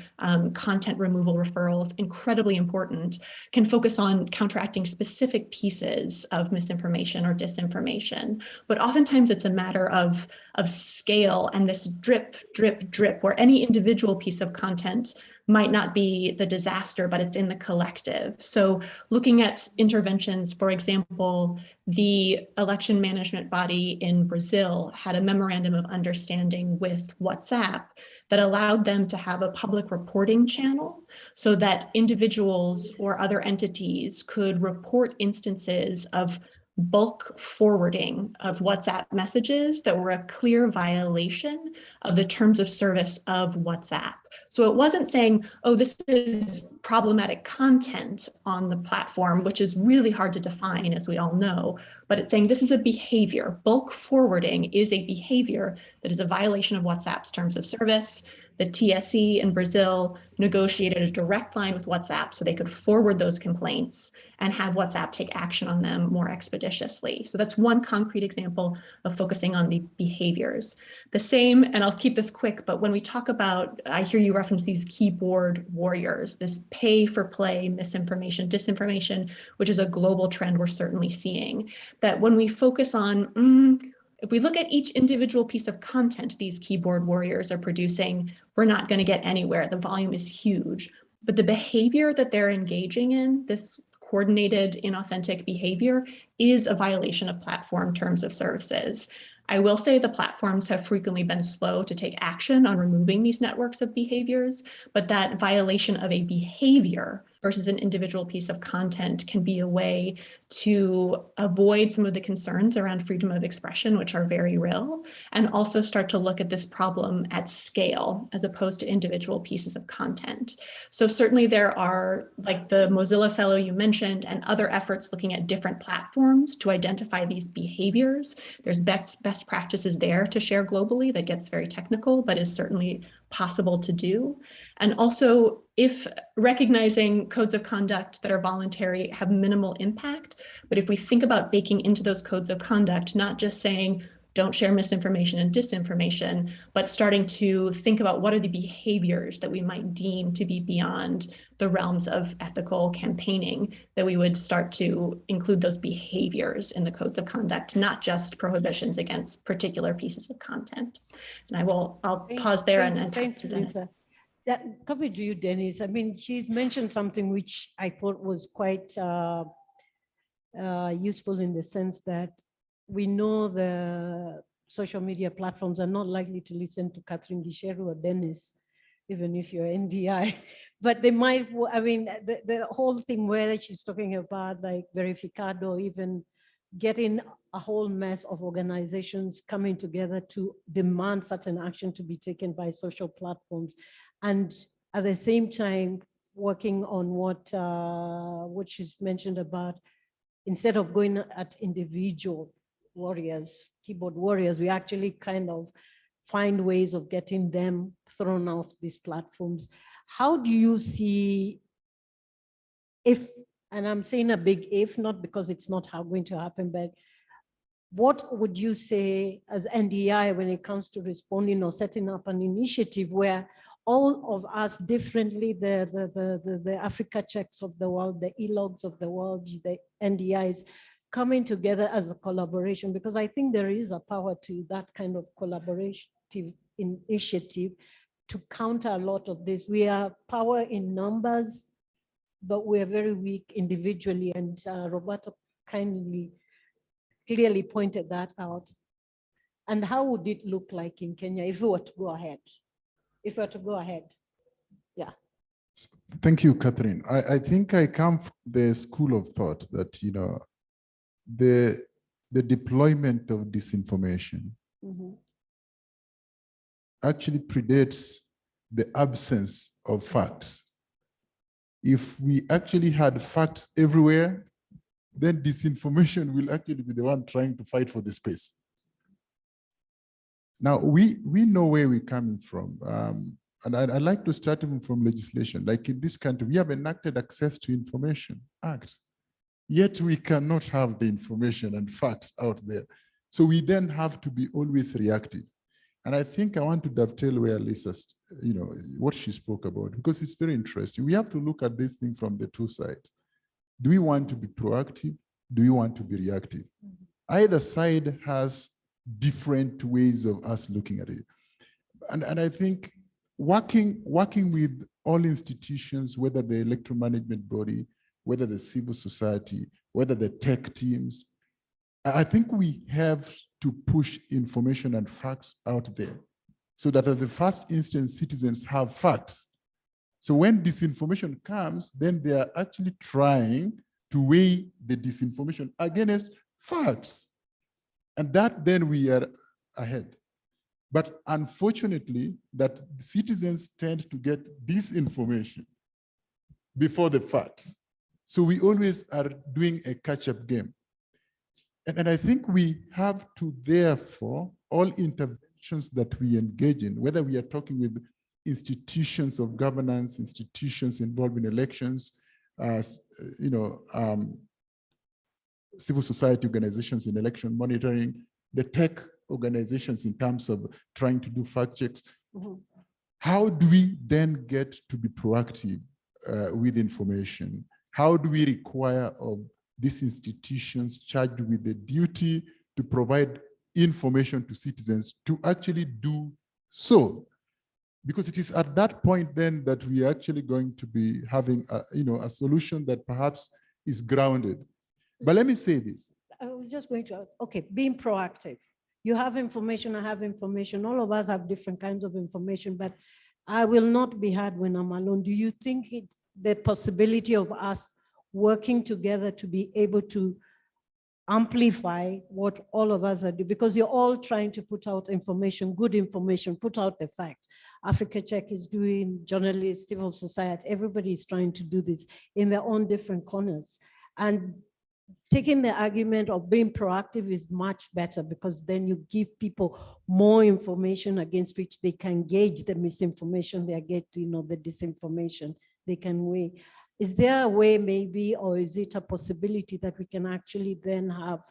content removal referrals, incredibly important, can focus on counteracting specific pieces of misinformation or disinformation. But oftentimes it's a matter of scale and this drip, drip, drip, where any individual piece of content might not be the disaster, but it's in the collective. So looking at interventions, for example, the election management body in Brazil had a memorandum of understanding with WhatsApp that allowed them to have a public reporting channel so that individuals or other entities could report instances of bulk forwarding of WhatsApp messages that were a clear violation of the terms of service of WhatsApp. So it wasn't saying, oh, this is problematic content on the platform, which is really hard to define, as we all know, but it's saying this is a behavior. Bulk forwarding is a behavior that is a violation of WhatsApp's terms of service. The TSE in Brazil negotiated a direct line with WhatsApp so they could forward those complaints and have WhatsApp take action on them more expeditiously. So that's one concrete example of focusing on the behaviors. The same, and I'll keep this quick, but when we talk about, I hear you reference these keyboard warriors, this pay for play misinformation, disinformation, which is a global trend we're certainly seeing, that when we focus on, if we look at each individual piece of content these keyboard warriors are producing, we're not going to get anywhere. The volume is huge, but the behavior that they're engaging in, this coordinated, inauthentic behavior is a violation of platform terms of services. I will say the platforms have frequently been slow to take action on removing these networks of behaviors, but that violation of a behavior versus an individual piece of content can be a way to avoid some of the concerns around freedom of expression, which are very real, and also start to look at this problem at scale as opposed to individual pieces of content. So certainly there are, like the Mozilla Fellow you mentioned, and other efforts looking at different platforms to identify these behaviors. There's best practices there to share globally that gets very technical, but is certainly possible to do. And also, if recognizing codes of conduct that are voluntary have minimal impact, but if we think about baking into those codes of conduct, not just saying, don't share misinformation and disinformation, but starting to think about what are the behaviors that we might deem to be beyond the realms of ethical campaigning, that we would start to include those behaviors in the codes of conduct, not just prohibitions against particular pieces of content. And I'll pause there and thanks, pass to Dennis. Lisa. That coming to you, Dennis. I mean, she's mentioned something which I thought was quite useful in the sense that we know the social media platforms are not likely to listen to Catherine Gicheru or Dennis, even if you're NDI, but they might, I mean, the whole thing where she's talking about like Verificado, even getting a whole mess of organizations coming together to demand certain action to be taken by social platforms. And at the same time, working on what she's mentioned about, instead of going at individual warriors, keyboard warriors, we actually kind of find ways of getting them thrown off these platforms. How do you see, if, and I'm saying a big if, not because it's not going to happen, but what would you say as NDI when it comes to responding or setting up an initiative where all of us differently, the Africa Checks of the world, the ELOGs of the world, the NDIs, coming together as a collaboration? Because I think there is a power to that kind of collaborative initiative to counter a lot of this. We are power in numbers, but we are very weak individually. And Roberto clearly pointed that out. And how would it look like in Kenya if we were to go ahead? If we were to go ahead, yeah. Thank you, Catherine. I think I come from the school of thought that, you know, the deployment of disinformation actually predates the absence of facts. If we actually had facts everywhere, then disinformation will actually be the one trying to fight for the space. Now, we know where we're coming from. And I'd like to start even from legislation. Like in this country, we have enacted Access to Information Act, yet we cannot have the information and facts out there. So we then have to be always reactive. And I think I want to dovetail where Lisa, you know, what she spoke about, because it's very interesting. We have to look at this thing from the two sides. Do we want to be proactive? Do we want to be reactive? Either side has different ways of us looking at it. And I think working with all institutions, whether the electoral management body, whether the civil society, whether the tech teams, I think we have to push information and facts out there so that at the first instance, citizens have facts. So when disinformation comes, then they are actually trying to weigh the disinformation against facts. And that then we are ahead. But unfortunately, that citizens tend to get disinformation before the facts. So we always are doing a catch-up game. And I think we have to, therefore, all interventions that we engage in, whether we are talking with institutions of governance, institutions involved in elections, civil society organizations in election monitoring, the tech organizations in terms of trying to do fact checks. How do we then get to be proactive with information? How do we require of these institutions charged with the duty to provide information to citizens to actually do so? Because it is at that point then that we are actually going to be having a solution that perhaps is grounded. But let me say this. I was just going to ask, okay, being proactive. You have information, I have information. All of us have different kinds of information, but I will not be heard when I'm alone. Do you think it's the possibility of us working together to be able to amplify what all of us are doing? Because you're all trying to put out information, good information, put out the facts. Africa Check is doing, journalists, civil society, everybody is trying to do this in their own different corners. And taking the argument of being proactive is much better, because then you give people more information against which they can gauge the misinformation they are getting, or the disinformation they can weigh. Is there a way maybe, or is it a possibility that we can actually then have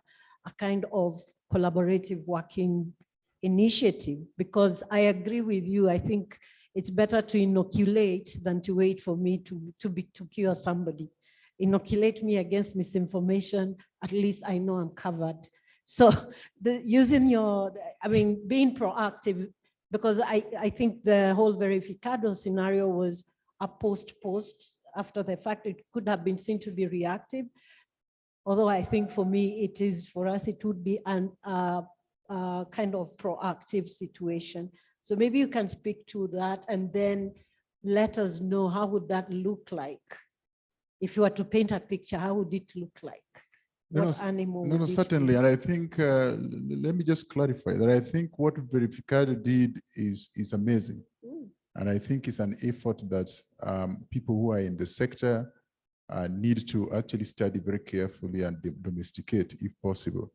a kind of collaborative working initiative? Because I agree with you, I think it's better to inoculate than to wait for me to cure somebody. Inoculate me against misinformation, at least I know I'm covered. So using your, being proactive, because I think the whole verificado scenario was a post after the fact. It could have been seen to be reactive. Although I think for me, it is, for us, it would be an kind of proactive situation. So maybe you can speak to that and then let us know how would that look like? If you were to paint a picture, how would it look like? What animal? No, certainly. And I think, let me just clarify that I think what Verificado did is amazing. And I think it's an effort that people who are in the sector need to actually study very carefully and domesticate if possible.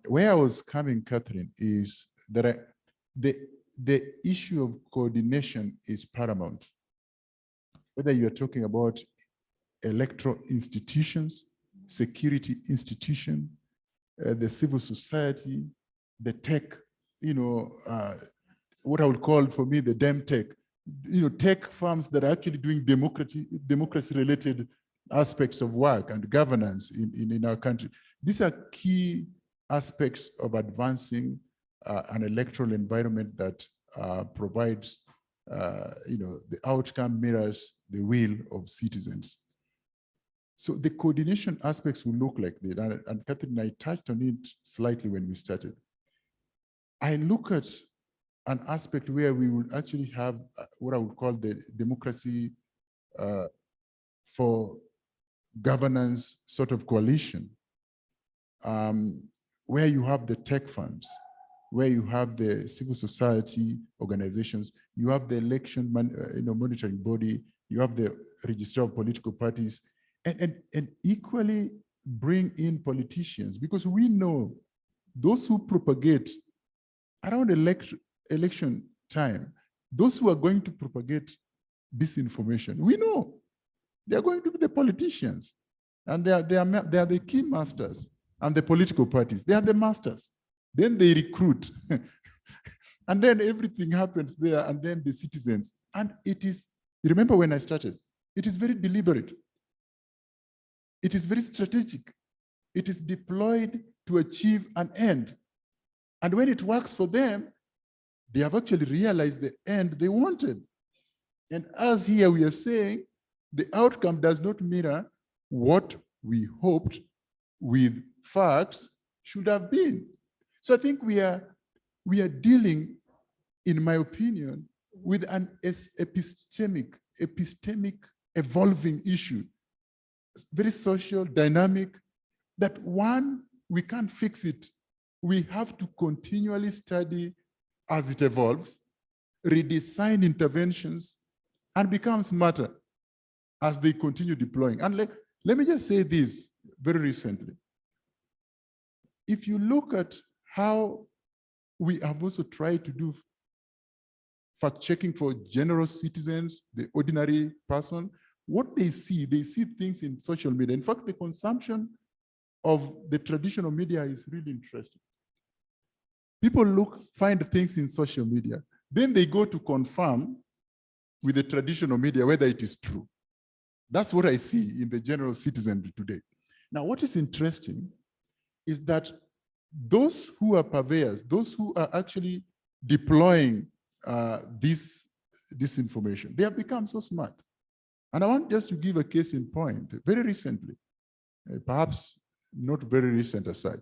Where I was coming, Catherine, is that the issue of coordination is paramount. Whether you're talking about electoral institutions, security institution, the civil society, the tech, what I would call for me the damn tech, tech firms that are actually doing democracy-related aspects of work and governance in our country. These are key aspects of advancing an electoral environment that provides, the outcome mirrors the will of citizens. So the coordination aspects will look like that. And Catherine and I touched on it slightly when we started. I look at an aspect where we will actually have what I would call the democracy for governance sort of coalition, where you have the tech firms, where you have the civil society organizations, you have the election monitoring body, you have the register of political parties, and equally bring in politicians, because we know those who propagate around election time, those who are going to propagate disinformation, we know they are going to be the politicians, and they are the key masters, and the political parties, they are the masters. Then they recruit, and then everything happens there, and then the citizens. And it is, remember when I started, it is very deliberate. It is very strategic. It is deployed to achieve an end. And when it works for them, they have actually realized the end they wanted. And as here we are saying, the outcome does not mirror what we hoped with facts should have been. So I think we are dealing, in my opinion, with an epistemic evolving issue. It's very social, dynamic, that one, we can't fix it. We have to continually study as it evolves, redesign interventions, and become smarter as they continue deploying. And let me just say this very recently. If you look at how we have also tried to do fact-checking for general citizens, the ordinary person, what they see things in social media. In fact, the consumption of the traditional media is really interesting. People find things in social media, then they go to confirm with the traditional media whether it is true. That's what I see in the general citizen today. Now, what is interesting is that those who are purveyors, those who are actually deploying this information, they have become so smart. And I want just to give a case in point, very recently, perhaps not very recent aside,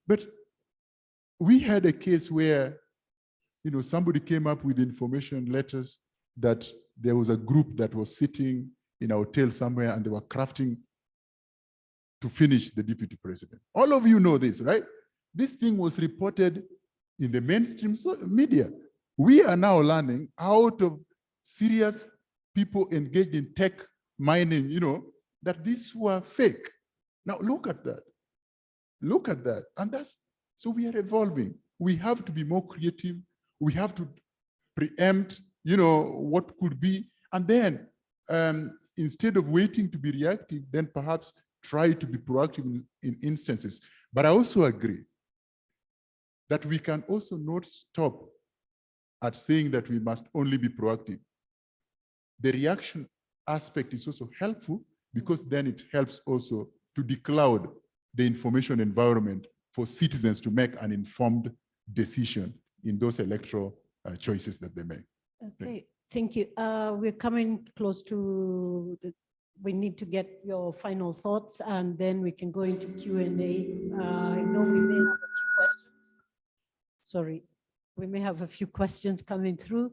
but we had a case where, somebody came up with information letters that there was a group that was sitting in a hotel somewhere and they were crafting to finish the deputy president. All of you know this, right? This thing was reported in the mainstream media. We are now learning out of serious people engaged in tech mining, that these were fake. Now look at that. Look at that. And so we are evolving. We have to be more creative. We have to preempt, what could be. And then instead of waiting to be reactive, then perhaps try to be proactive in instances. But I also agree that we can also not stop at saying that we must only be proactive. The reaction aspect is also helpful because then it helps also to decloud the information environment for citizens to make an informed decision in those electoral choices that they make. Okay, thank you. We're coming close to we need to get your final thoughts and then we can go into Q&A. I know we may have a few questions. Sorry, we may have a few questions coming through.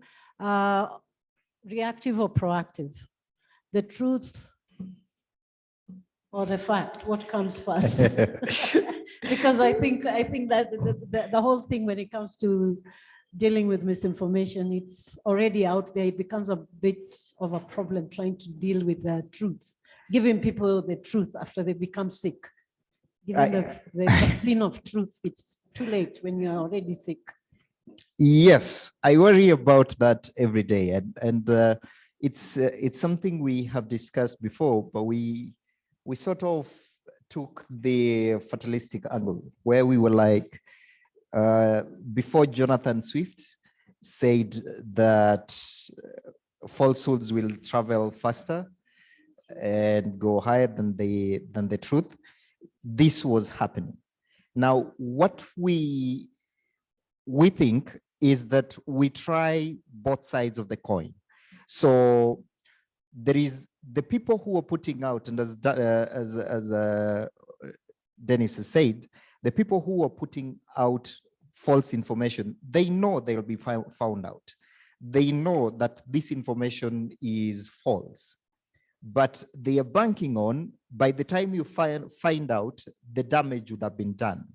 Reactive or proactive? The truth or the fact? What comes first? Because I think that the whole thing when it comes to dealing with misinformation, it's already out there. It becomes a bit of a problem trying to deal with the truth, giving people the truth after they become sick. Giving the vaccine of truth, it's too late when you're already sick. Yes, I worry about that every day, and it's something we have discussed before, but we sort of took the fatalistic angle where we were like, before Jonathan Swift said that falsehoods will travel faster and go higher than the truth, this was happening. Now, what we think is that we try both sides of the coin. So there is the people who are putting out, and as Dennis has said, the people who are putting out false information, they know they'll be found out. They know that this information is false, but they are banking on, by the time you find out, the damage would have been done.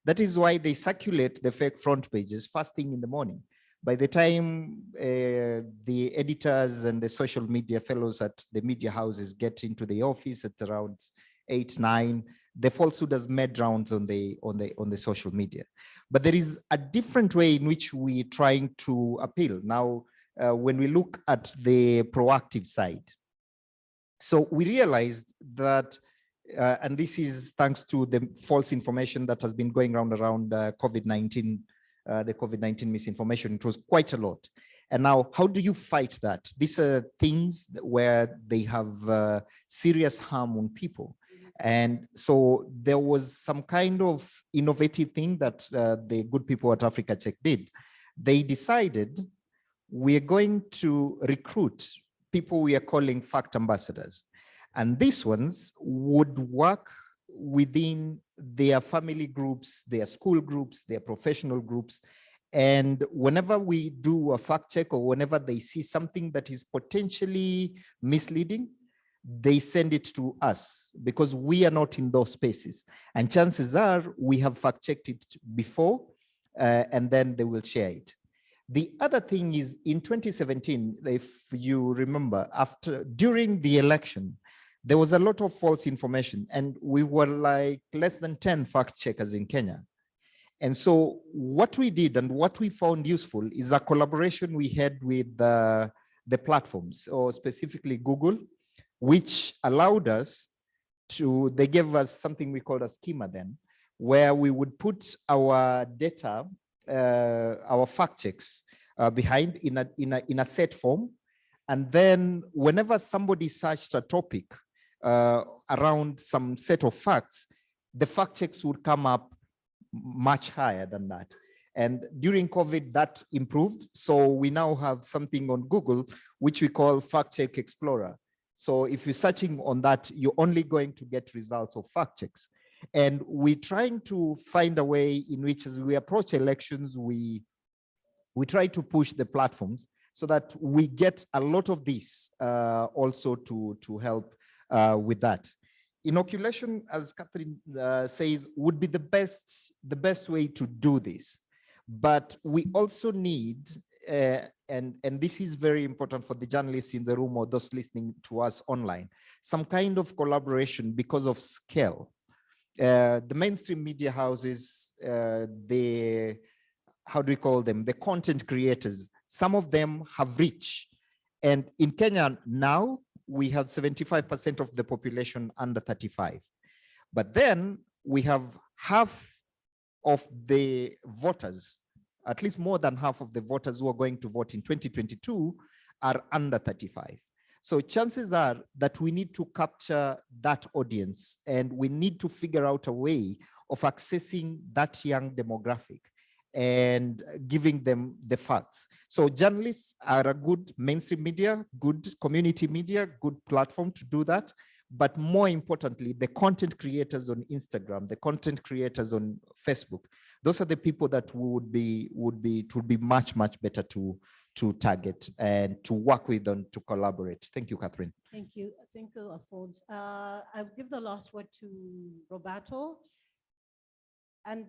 That is why they circulate the fake front pages first thing in the morning. By the time the editors and the social media fellows at the media houses get into the office at around 8, 9, the falsehood has made rounds on the social media. But there is a different way in which we're trying to appeal. Now, when we look at the proactive side, so we realized that, and this is thanks to the false information that has been going around COVID-19, the COVID-19 misinformation. It was quite a lot. And now, how do you fight that? These are things where they have serious harm on people. And so there was some kind of innovative thing that the good people at Africa Check did. They decided we're going to recruit people we are calling fact ambassadors. And these ones would work within their family groups, their school groups, their professional groups. And whenever we do a fact check or whenever they see something that is potentially misleading, they send it to us because we are not in those spaces. And chances are we have fact checked it before and then they will share it. The other thing is in 2017, if you remember, during the election, there was a lot of false information and we were like less than 10 fact checkers in Kenya. And so what we did and what we found useful is a collaboration we had with the platforms, or specifically Google, which allowed us to, they gave us something we called a schema then, where we would put our data, our fact checks behind in a set form. And then whenever somebody searched a topic around some set of facts, the fact checks would come up much higher than that. And during COVID, that improved. So we now have something on Google, which we call Fact Check Explorer. So if you're searching on that, you're only going to get results of fact checks. And we're trying to find a way in which, as we approach elections, we try to push the platforms so that we get a lot of this also to help with that. Inoculation, as Catherine says, would be the best way to do this. But we also need, and this is very important for the journalists in the room or those listening to us online, some kind of collaboration because of scale. The mainstream media houses, how do we call them? The content creators, some of them have reach. And in Kenya now, we have 75% of the population under 35. But then we have half of the voters, at least more than half of the voters who are going to vote in 2022 are under 35. So chances are that we need to capture that audience, and we need to figure out a way of accessing that young demographic and giving them the facts. So journalists are a good mainstream media, good community media, good platform to do that. But more importantly, the content creators on Instagram, the content creators on Facebook, those are the people that would be much, much better to target and to work with and to collaborate. Thank you, Catherine. Thank you. Thank you, Alphonse. I'll give the last word to Roberto. And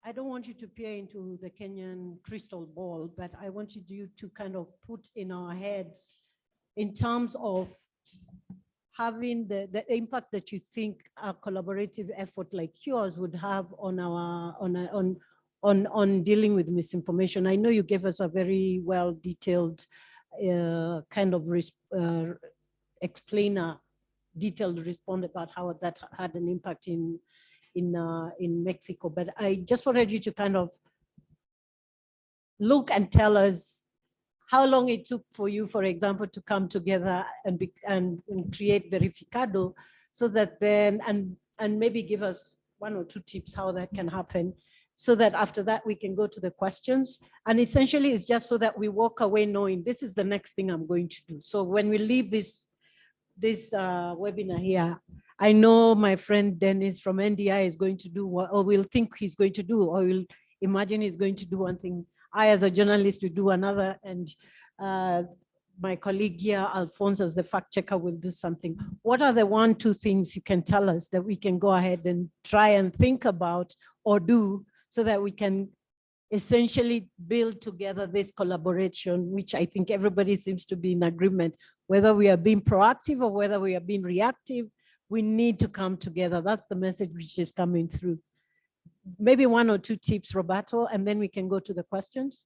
I don't want you to peer into the Kenyan crystal ball, but I want you to kind of put in our heads in terms of having the impact that you think a collaborative effort like yours would have on our on dealing with misinformation. I know you gave us a very well detailed kind of explainer, detailed response about how that had an impact in Mexico. But I just wanted you to kind of look and tell us how long it took for you, for example, to come together and create Verificado, so that then, and maybe give us 1 or 2 tips how that can happen, so that after that we can go to the questions. And essentially it's just so that we walk away knowing this is the next thing I'm going to do. So when we leave this webinar here, I know my friend Dennis from NDI is going to do what, or will think he's going to do, or will imagine he's going to do one thing. I, as a journalist, will do another, and my colleague here, Alphonse, as the fact checker, will do something. What are the 1, 2 things you can tell us that we can go ahead and try and think about or do, so that we can essentially build together this collaboration, which I think everybody seems to be in agreement, whether we are being proactive or whether we are being reactive, we need to come together. That's the message which is coming through. Maybe 1 or 2 tips, Roberto, and then we can go to the questions.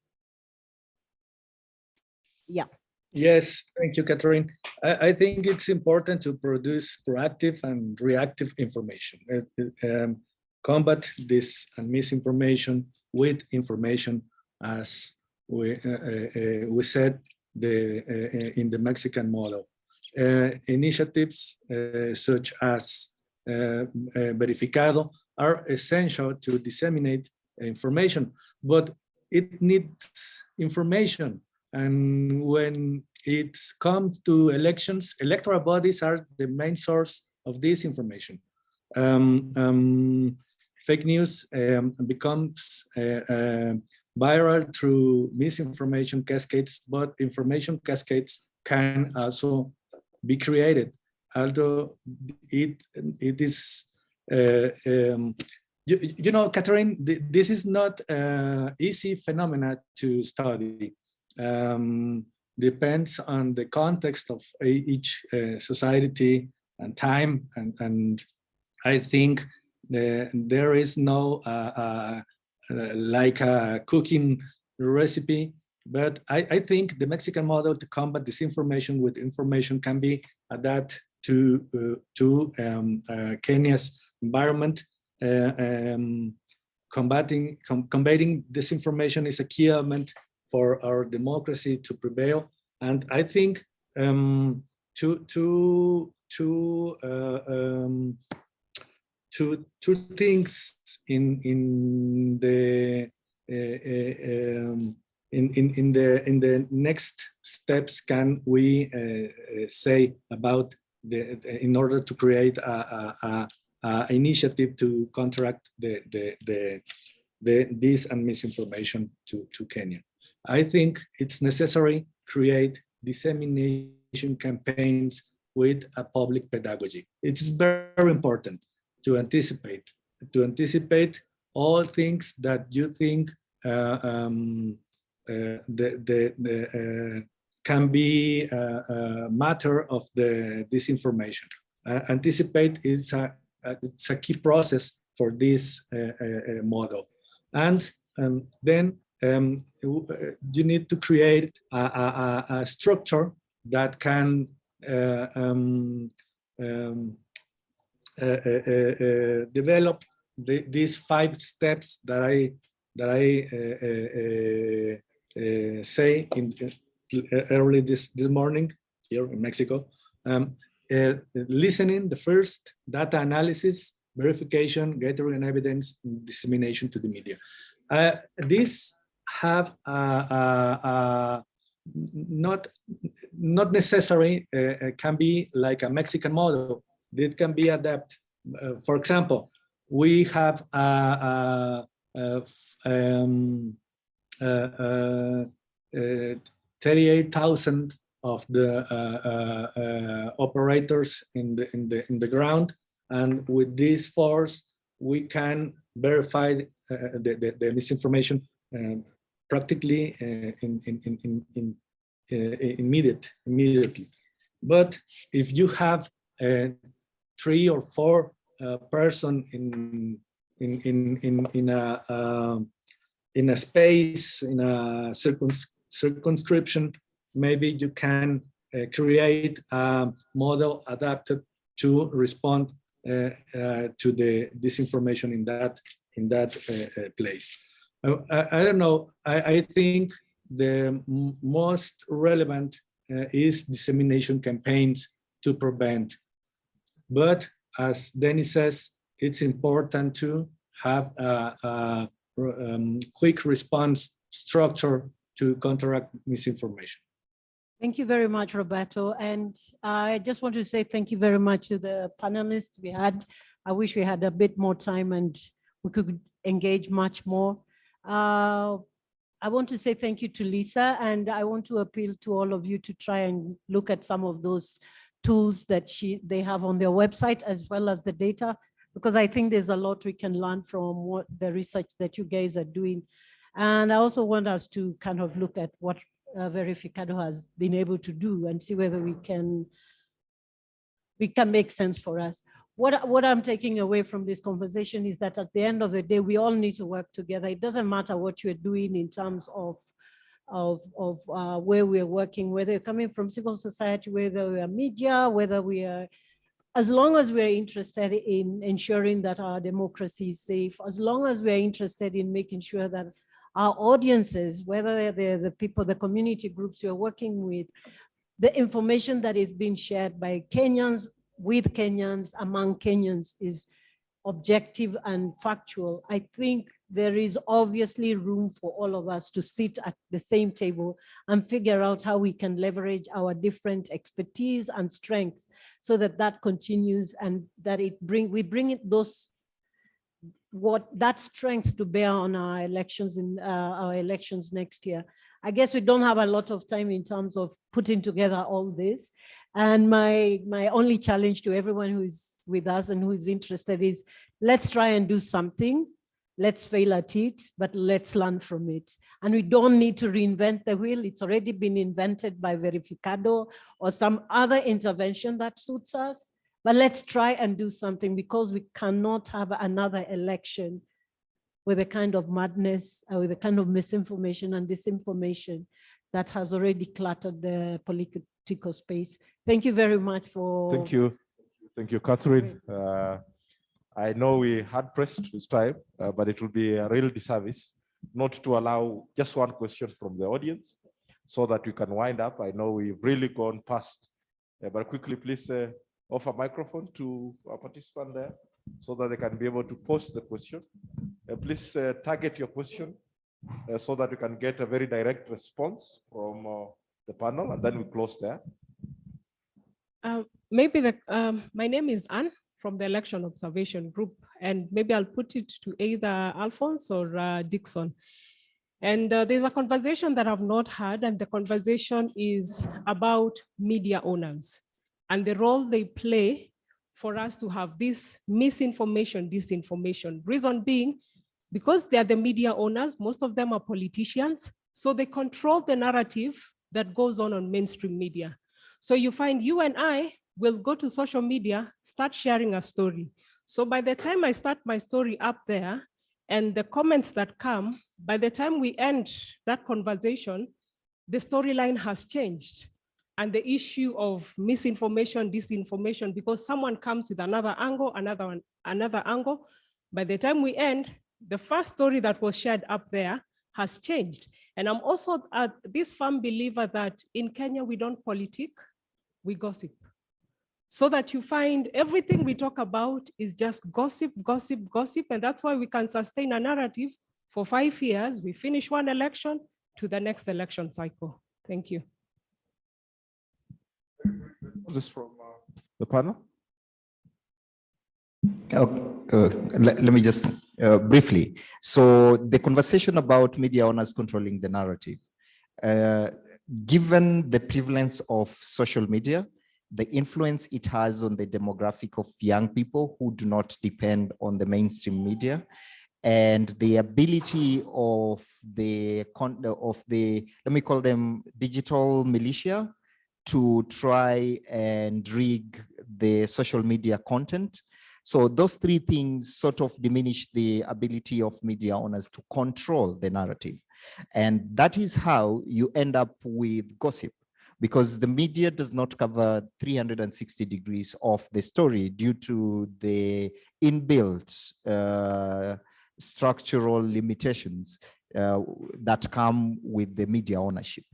Yeah. Yes, thank you, Catherine. I think it's important to produce proactive and reactive information. Combat this misinformation with information, as we said in the Mexican model. Initiatives such as Verificado are essential to disseminate information, but it needs information. And when it comes to elections, electoral bodies are the main source of this information. Fake news becomes viral through misinformation cascades, but information cascades can also be created. Although it is, you know, Catherine, this is not easy phenomena to study. Depends on the context of each society and time, and I think there is no like a cooking recipe, but I think the Mexican model to combat disinformation with information can be adapted to Kenya's environment. Combating disinformation is a key element for our democracy to prevail, and I think two things in the in the next steps can we say about in order to create a initiative to counteract this and misinformation to Kenya? I think it's necessary create dissemination campaigns with a public pedagogy. It's very important to anticipate all things that you think can be a matter of the disinformation. Anticipate is it's a key process for this model. And then you need to create a structure that can develop these 5 steps that I say early this morning here in Mexico. Listening, the first, data analysis, verification, gathering evidence, dissemination to the media. These have not necessary, can be like a Mexican model. It can be adapted. For example, we have 38,000 of the operators in the ground, and with this force, we can verify the misinformation practically immediately. But if you have 3 or 4 person in a space, in a circumscription, maybe you can create a model adapted to respond to the disinformation in that place. I don't know. I think the most relevant is dissemination campaigns to prevent. But as Dennis says, it's important to have a quick response structure to counteract misinformation. Thank you very much, Roberto. And I just want to say thank you very much to the panelists we had. I wish we had a bit more time and we could engage much more. I want to say thank you to Lisa, and I want to appeal to all of you to try and look at some of those tools that they have on their website, as well as the data, because I think there's a lot we can learn from what the research that you guys are doing. And I also want us to kind of look at what Verificado has been able to do and see whether we can make sense for us. What I'm taking away from this conversation is that at the end of the day, we all need to work together. It doesn't matter what you're doing in terms of where we're working, whether you're coming from civil society, whether we are media, whether we are, as long as we're interested in ensuring that our democracy is safe, as long as we're interested in making sure that our audiences, whether they're the people, the community groups you're working with, the information that is being shared by Kenyans, with Kenyans, among Kenyans is objective and factual. I think there is obviously room for all of us to sit at the same table and figure out how we can leverage our different expertise and strengths so that that continues and that we bring that strength to bear on our elections next year. I guess we don't have a lot of time in terms of putting together all this. And my only challenge to everyone who is with us and who is interested is, let's try and do something. Let's fail at it, but let's learn from it. And we don't need to reinvent the wheel. It's already been invented by Verificado or some other intervention that suits us. But let's try and do something, because we cannot have another election with a kind of madness, with a kind of misinformation and disinformation that has already cluttered the political space. Thank you very much for... Thank you, Catherine. I know we had pressed this time, but it will be a real disservice not to allow just one question from the audience so that we can wind up. I know we've really gone past, but quickly, please offer microphone to our participant there so that they can be able to post the question. Please target your question so that we can get a very direct response from the panel, and then we close there. My name is Anne from the Election Observation Group, and maybe I'll put it to either Alphonse or Dixon. And there's a conversation that I've not had, and the conversation is about media owners and the role they play for us to have this misinformation, disinformation. Reason being, because they are the media owners, most of them are politicians, so they control the narrative that goes on mainstream media. So you find you and I will go to social media, start sharing a story. So by the time I start my story up there, and the comments that come, by the time we end that conversation, the storyline has changed. And the issue of misinformation, disinformation, because someone comes with another angle, another angle, by the time we end, the first story that was shared up there has changed. And I'm also this firm believer that in Kenya, we don't politic, we gossip. So that you find everything we talk about is just gossip, gossip, gossip. And that's why we can sustain a narrative for 5 years. We finish one election to the next election cycle. Thank you. This from the panel. Let me just briefly. So the conversation about media owners controlling the narrative, given the prevalence of social media, the influence it has on the demographic of young people who do not depend on the mainstream media, and the ability of the let me call them digital militia to try and rig the social media content. So those three things sort of diminish the ability of media owners to control the narrative. And that is how you end up with gossip, because the media does not cover 360 degrees of the story due to the inbuilt structural limitations that come with the media ownership.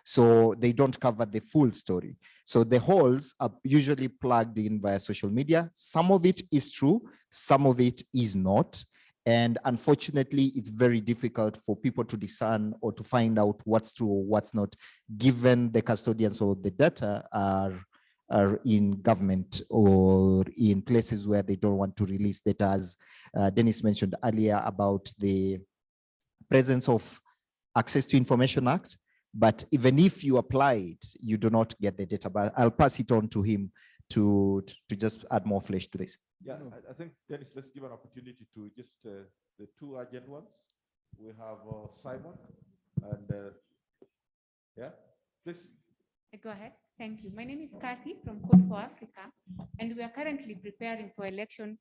So they don't cover the full story. So the holes are usually plugged in via social media. Some of it is true, some of it is not. And unfortunately, it's very difficult for people to discern or to find out what's true or what's not, given the custodians of the data are in government or in places where they don't want to release data, as Dennis mentioned earlier about the presence of Access to Information Act. But even if you apply it, you do not get the data. But I'll pass it on to him to just add more flesh to this. Yeah, I think, Dennis, let's give an opportunity to just the two urgent ones. We have Simon and yeah, please. Go ahead. Thank you. My name is Kathy from Code for Africa, and we are currently preparing for election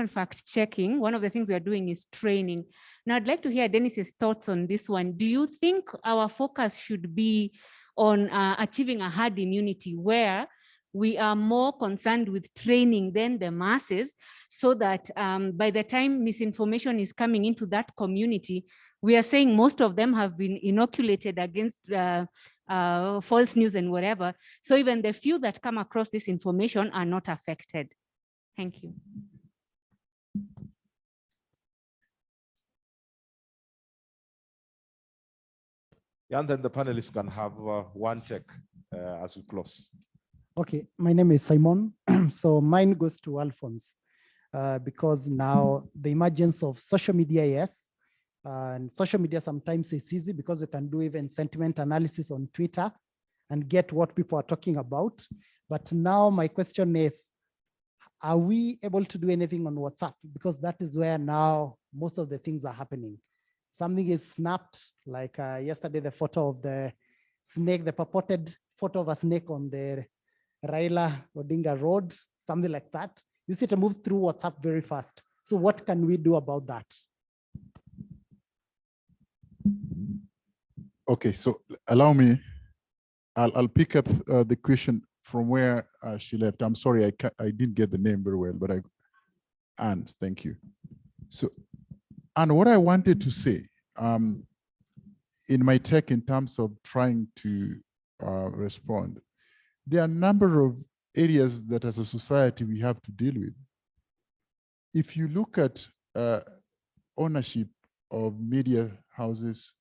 fact checking. One of the things we are doing is training. Now, I'd like to hear Dennis's thoughts on this one. Do you think our focus should be on achieving a herd immunity, where we are more concerned with training than the masses, so that by the time misinformation is coming into that community, we are saying most of them have been inoculated against false news and whatever. So even the few that come across this information are not affected. Thank you. Yeah, and then the panelists can have one check as we close. Okay, my name is Simon. So mine goes to Alphonse, because now the emergence of social media, yes, and social media sometimes is easy because you can do even sentiment analysis on Twitter and get what people are talking about. But now my question is, are we able to do anything on WhatsApp? Because that is where now most of the things are happening. Something is snapped, like yesterday, the photo of the snake, the purported photo of a snake on the Raila Odinga road, something like that. You see, it moves through WhatsApp very fast. So what can we do about that? Okay, so allow me, I'll pick up the question from where she left. I'm sorry, I didn't get the name very well, but Anne, thank you. So, and what I wanted to say in my take in terms of trying to respond, there are a number of areas that as a society we have to deal with. If you look at ownership of media houses,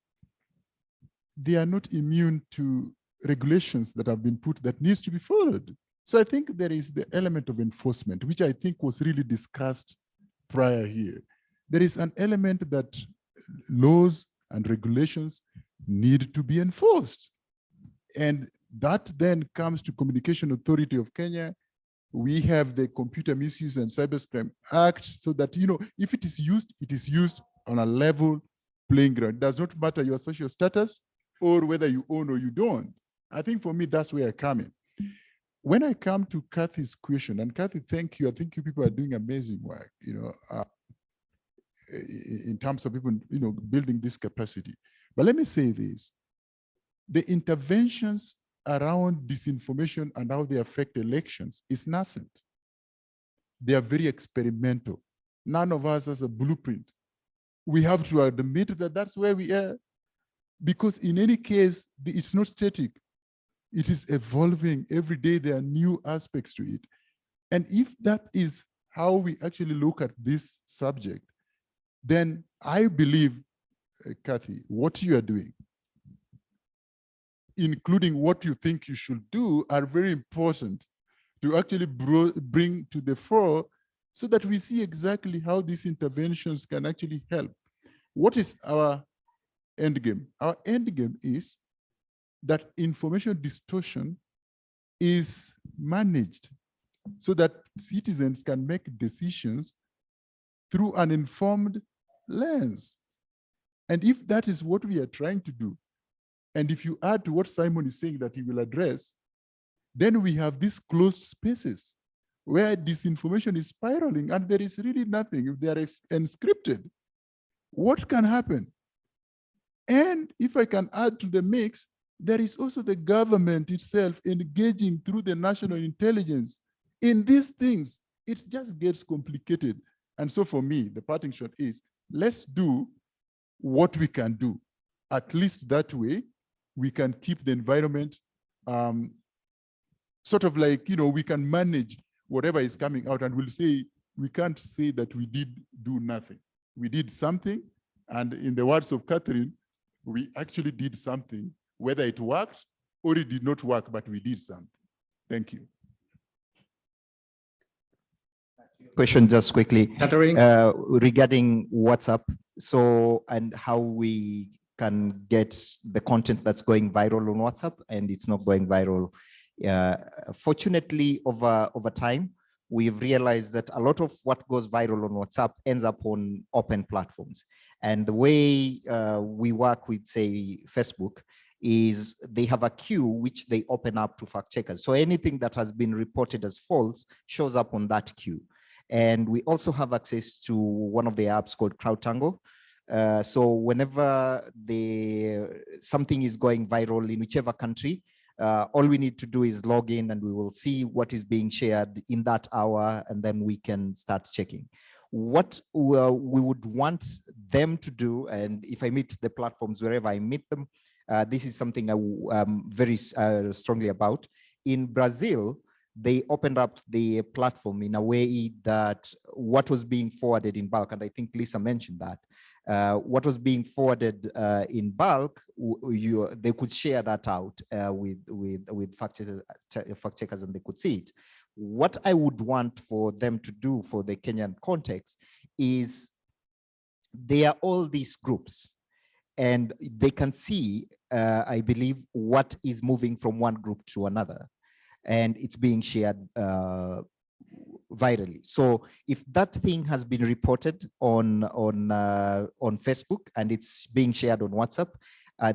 they are not immune to regulations that have been put that needs to be followed. So I think there is the element of enforcement, which I think was really discussed prior here. There is an element that laws and regulations need to be enforced. And that then comes to Communication Authority of Kenya. We have the Computer Misuse and Cybercrime Act, so that, you know, if it is used on a level playing ground. It does not matter your social status or whether you own or you don't. I think for me, that's where I come in. When I come to Kathy's question, and Kathy, thank you. I think you people are doing amazing work, you know, in terms of people, you know, building this capacity. But let me say this, the interventions around disinformation and how they affect elections is nascent. They are very experimental. None of us has a blueprint. We have to admit that that's where we are, because in any case, it's not static. It is evolving. Every day there are new aspects to it. And if that is how we actually look at this subject, then I believe, Kathy, what you are doing, including what you think you should do, are very important to actually bring to the fore so that we see exactly how these interventions can actually help. What is our end game? Our end game is that information distortion is managed so that citizens can make decisions through an informed lens. And if that is what we are trying to do, and if you add to what Simon is saying that he will address, then we have these closed spaces where disinformation is spiraling and there is really nothing. If they are encrypted, what can happen? And if I can add to the mix, there is also the government itself engaging through the national intelligence in these things. It just gets complicated. And so for me, the parting shot is, let's do what we can do. At least that way, we can keep the environment sort of like, you know, we can manage whatever is coming out, and we'll say, we can't say that we did do nothing. We did something, and in the words of Catherine, we actually did something, whether it worked or it did not work, but we did something. Thank you. Question just quickly, Catherine? Regarding WhatsApp, so, and how we can get the content that's going viral on WhatsApp and it's not going viral. Fortunately, over time, we've realized that a lot of what goes viral on WhatsApp ends up on open platforms. And the way we work with, say, Facebook, is they have a queue which they open up to fact checkers. So anything that has been reported as false shows up on that queue. And we also have access to one of the apps called CrowdTangle. So whenever something is going viral in whichever country, all we need to do is log in and we will see what is being shared in that hour, and then we can start checking. What we would want them to do, and if I meet the platforms wherever I meet them, this is something I'm very strongly about. In Brazil, they opened up the platform in a way that what was being forwarded in bulk, and I think Lisa mentioned that, what was being forwarded in bulk, they could share that out with fact checkers and they could see it. What I would want for them to do for the Kenyan context is there are all these groups and they can see, I believe, what is moving from one group to another, and it's being shared virally. So if that thing has been reported on Facebook and it's being shared on WhatsApp,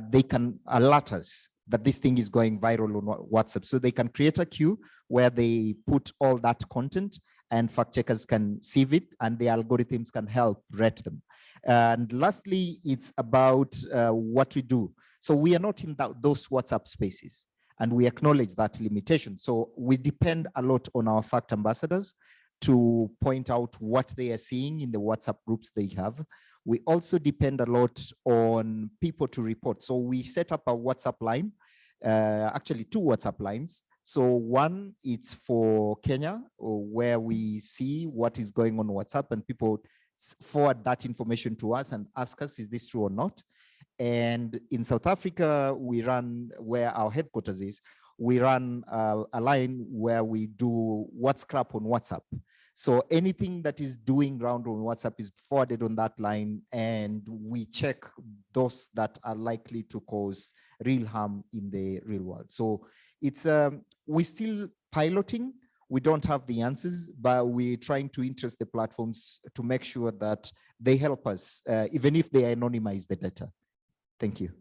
they can alert us that this thing is going viral on WhatsApp. So they can create a queue where they put all that content and fact checkers can sieve it and the algorithms can help rate them. And lastly, it's about what we do. So we are not in those WhatsApp spaces, and we acknowledge that limitation. So we depend a lot on our fact ambassadors to point out what they are seeing in the WhatsApp groups they have. We also depend a lot on people to report. So we set up a WhatsApp line, actually 2 WhatsApp lines. So one, it's for Kenya, where we see what is going on WhatsApp and people forward that information to us and ask us, is this true or not? And in South Africa, we run, where our headquarters is, we run a line where we do what's crap on WhatsApp. So anything that is doing round on WhatsApp is forwarded on that line, and we check those that are likely to cause real harm in the real world. So it's we're still piloting. We don't have the answers, but we're trying to interest the platforms to make sure that they help us, even if they anonymize the data. Thank you.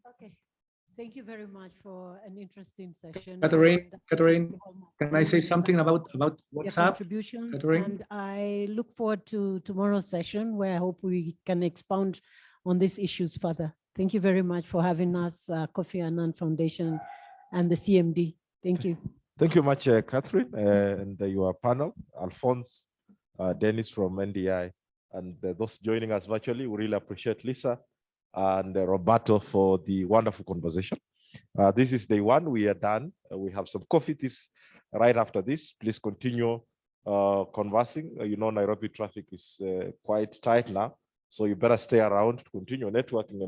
Okay. Thank you very much for an interesting session. Catherine, And can I say something about your WhatsApp? contributions? Catherine? And I look forward to tomorrow's session, where I hope we can expound on these issues further. Thank you very much for having us, Kofi Annan Foundation and the CMD. Thank you. Thank you much, Catherine, and your panel, Alphonse, Dennis from NDI, and those joining us virtually. We really appreciate Lisa and Roberto for the wonderful conversation. This is day one. We are done. We have some coffee tis right after this. Please continue conversing. You know, Nairobi traffic is quite tight now, so you better stay around to continue networking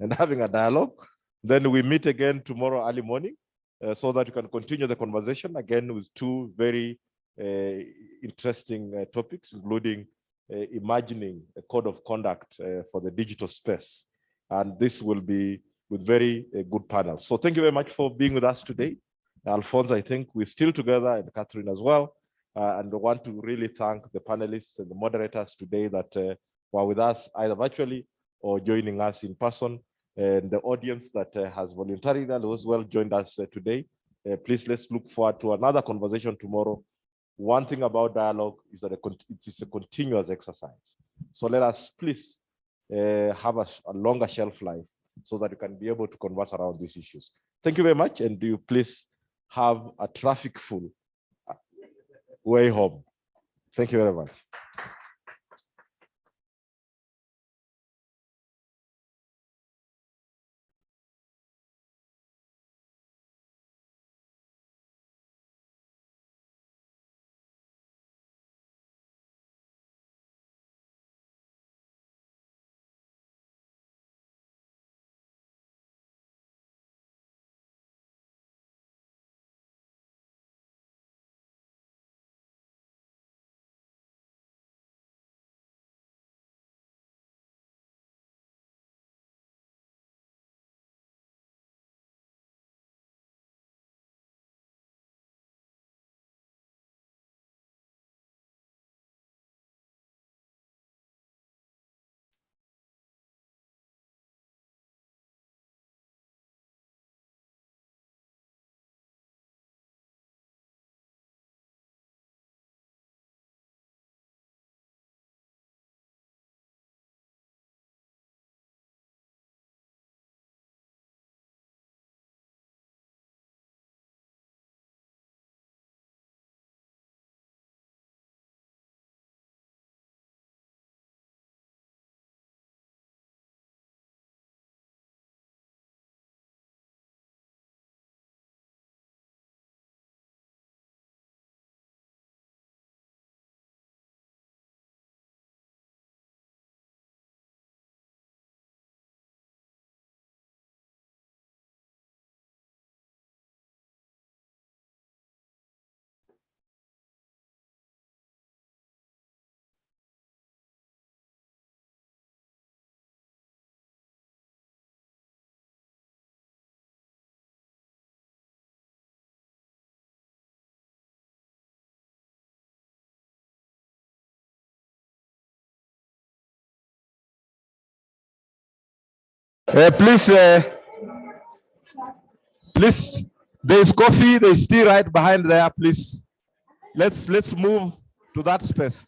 and having a dialogue. Then we meet again tomorrow early morning so that you can continue the conversation again with two very interesting topics, including imagining a code of conduct for the digital space. And this will be with very good panels. So thank you very much for being with us today. Alphonse, I think we're still together, and Catherine as well. And I want to really thank the panelists and the moderators today that were with us either virtually or joining us in person, and the audience that has voluntarily as well joined us today. Please, let's look forward to another conversation tomorrow. One thing about dialogue is that it is a continuous exercise. So let us please have a longer shelf life so that you can be able to converse around these issues. Thank you very much, and do you please have a traffic-full way home. Thank you very much. Please, there's coffee, there's tea right behind there. Please, let's move to that space.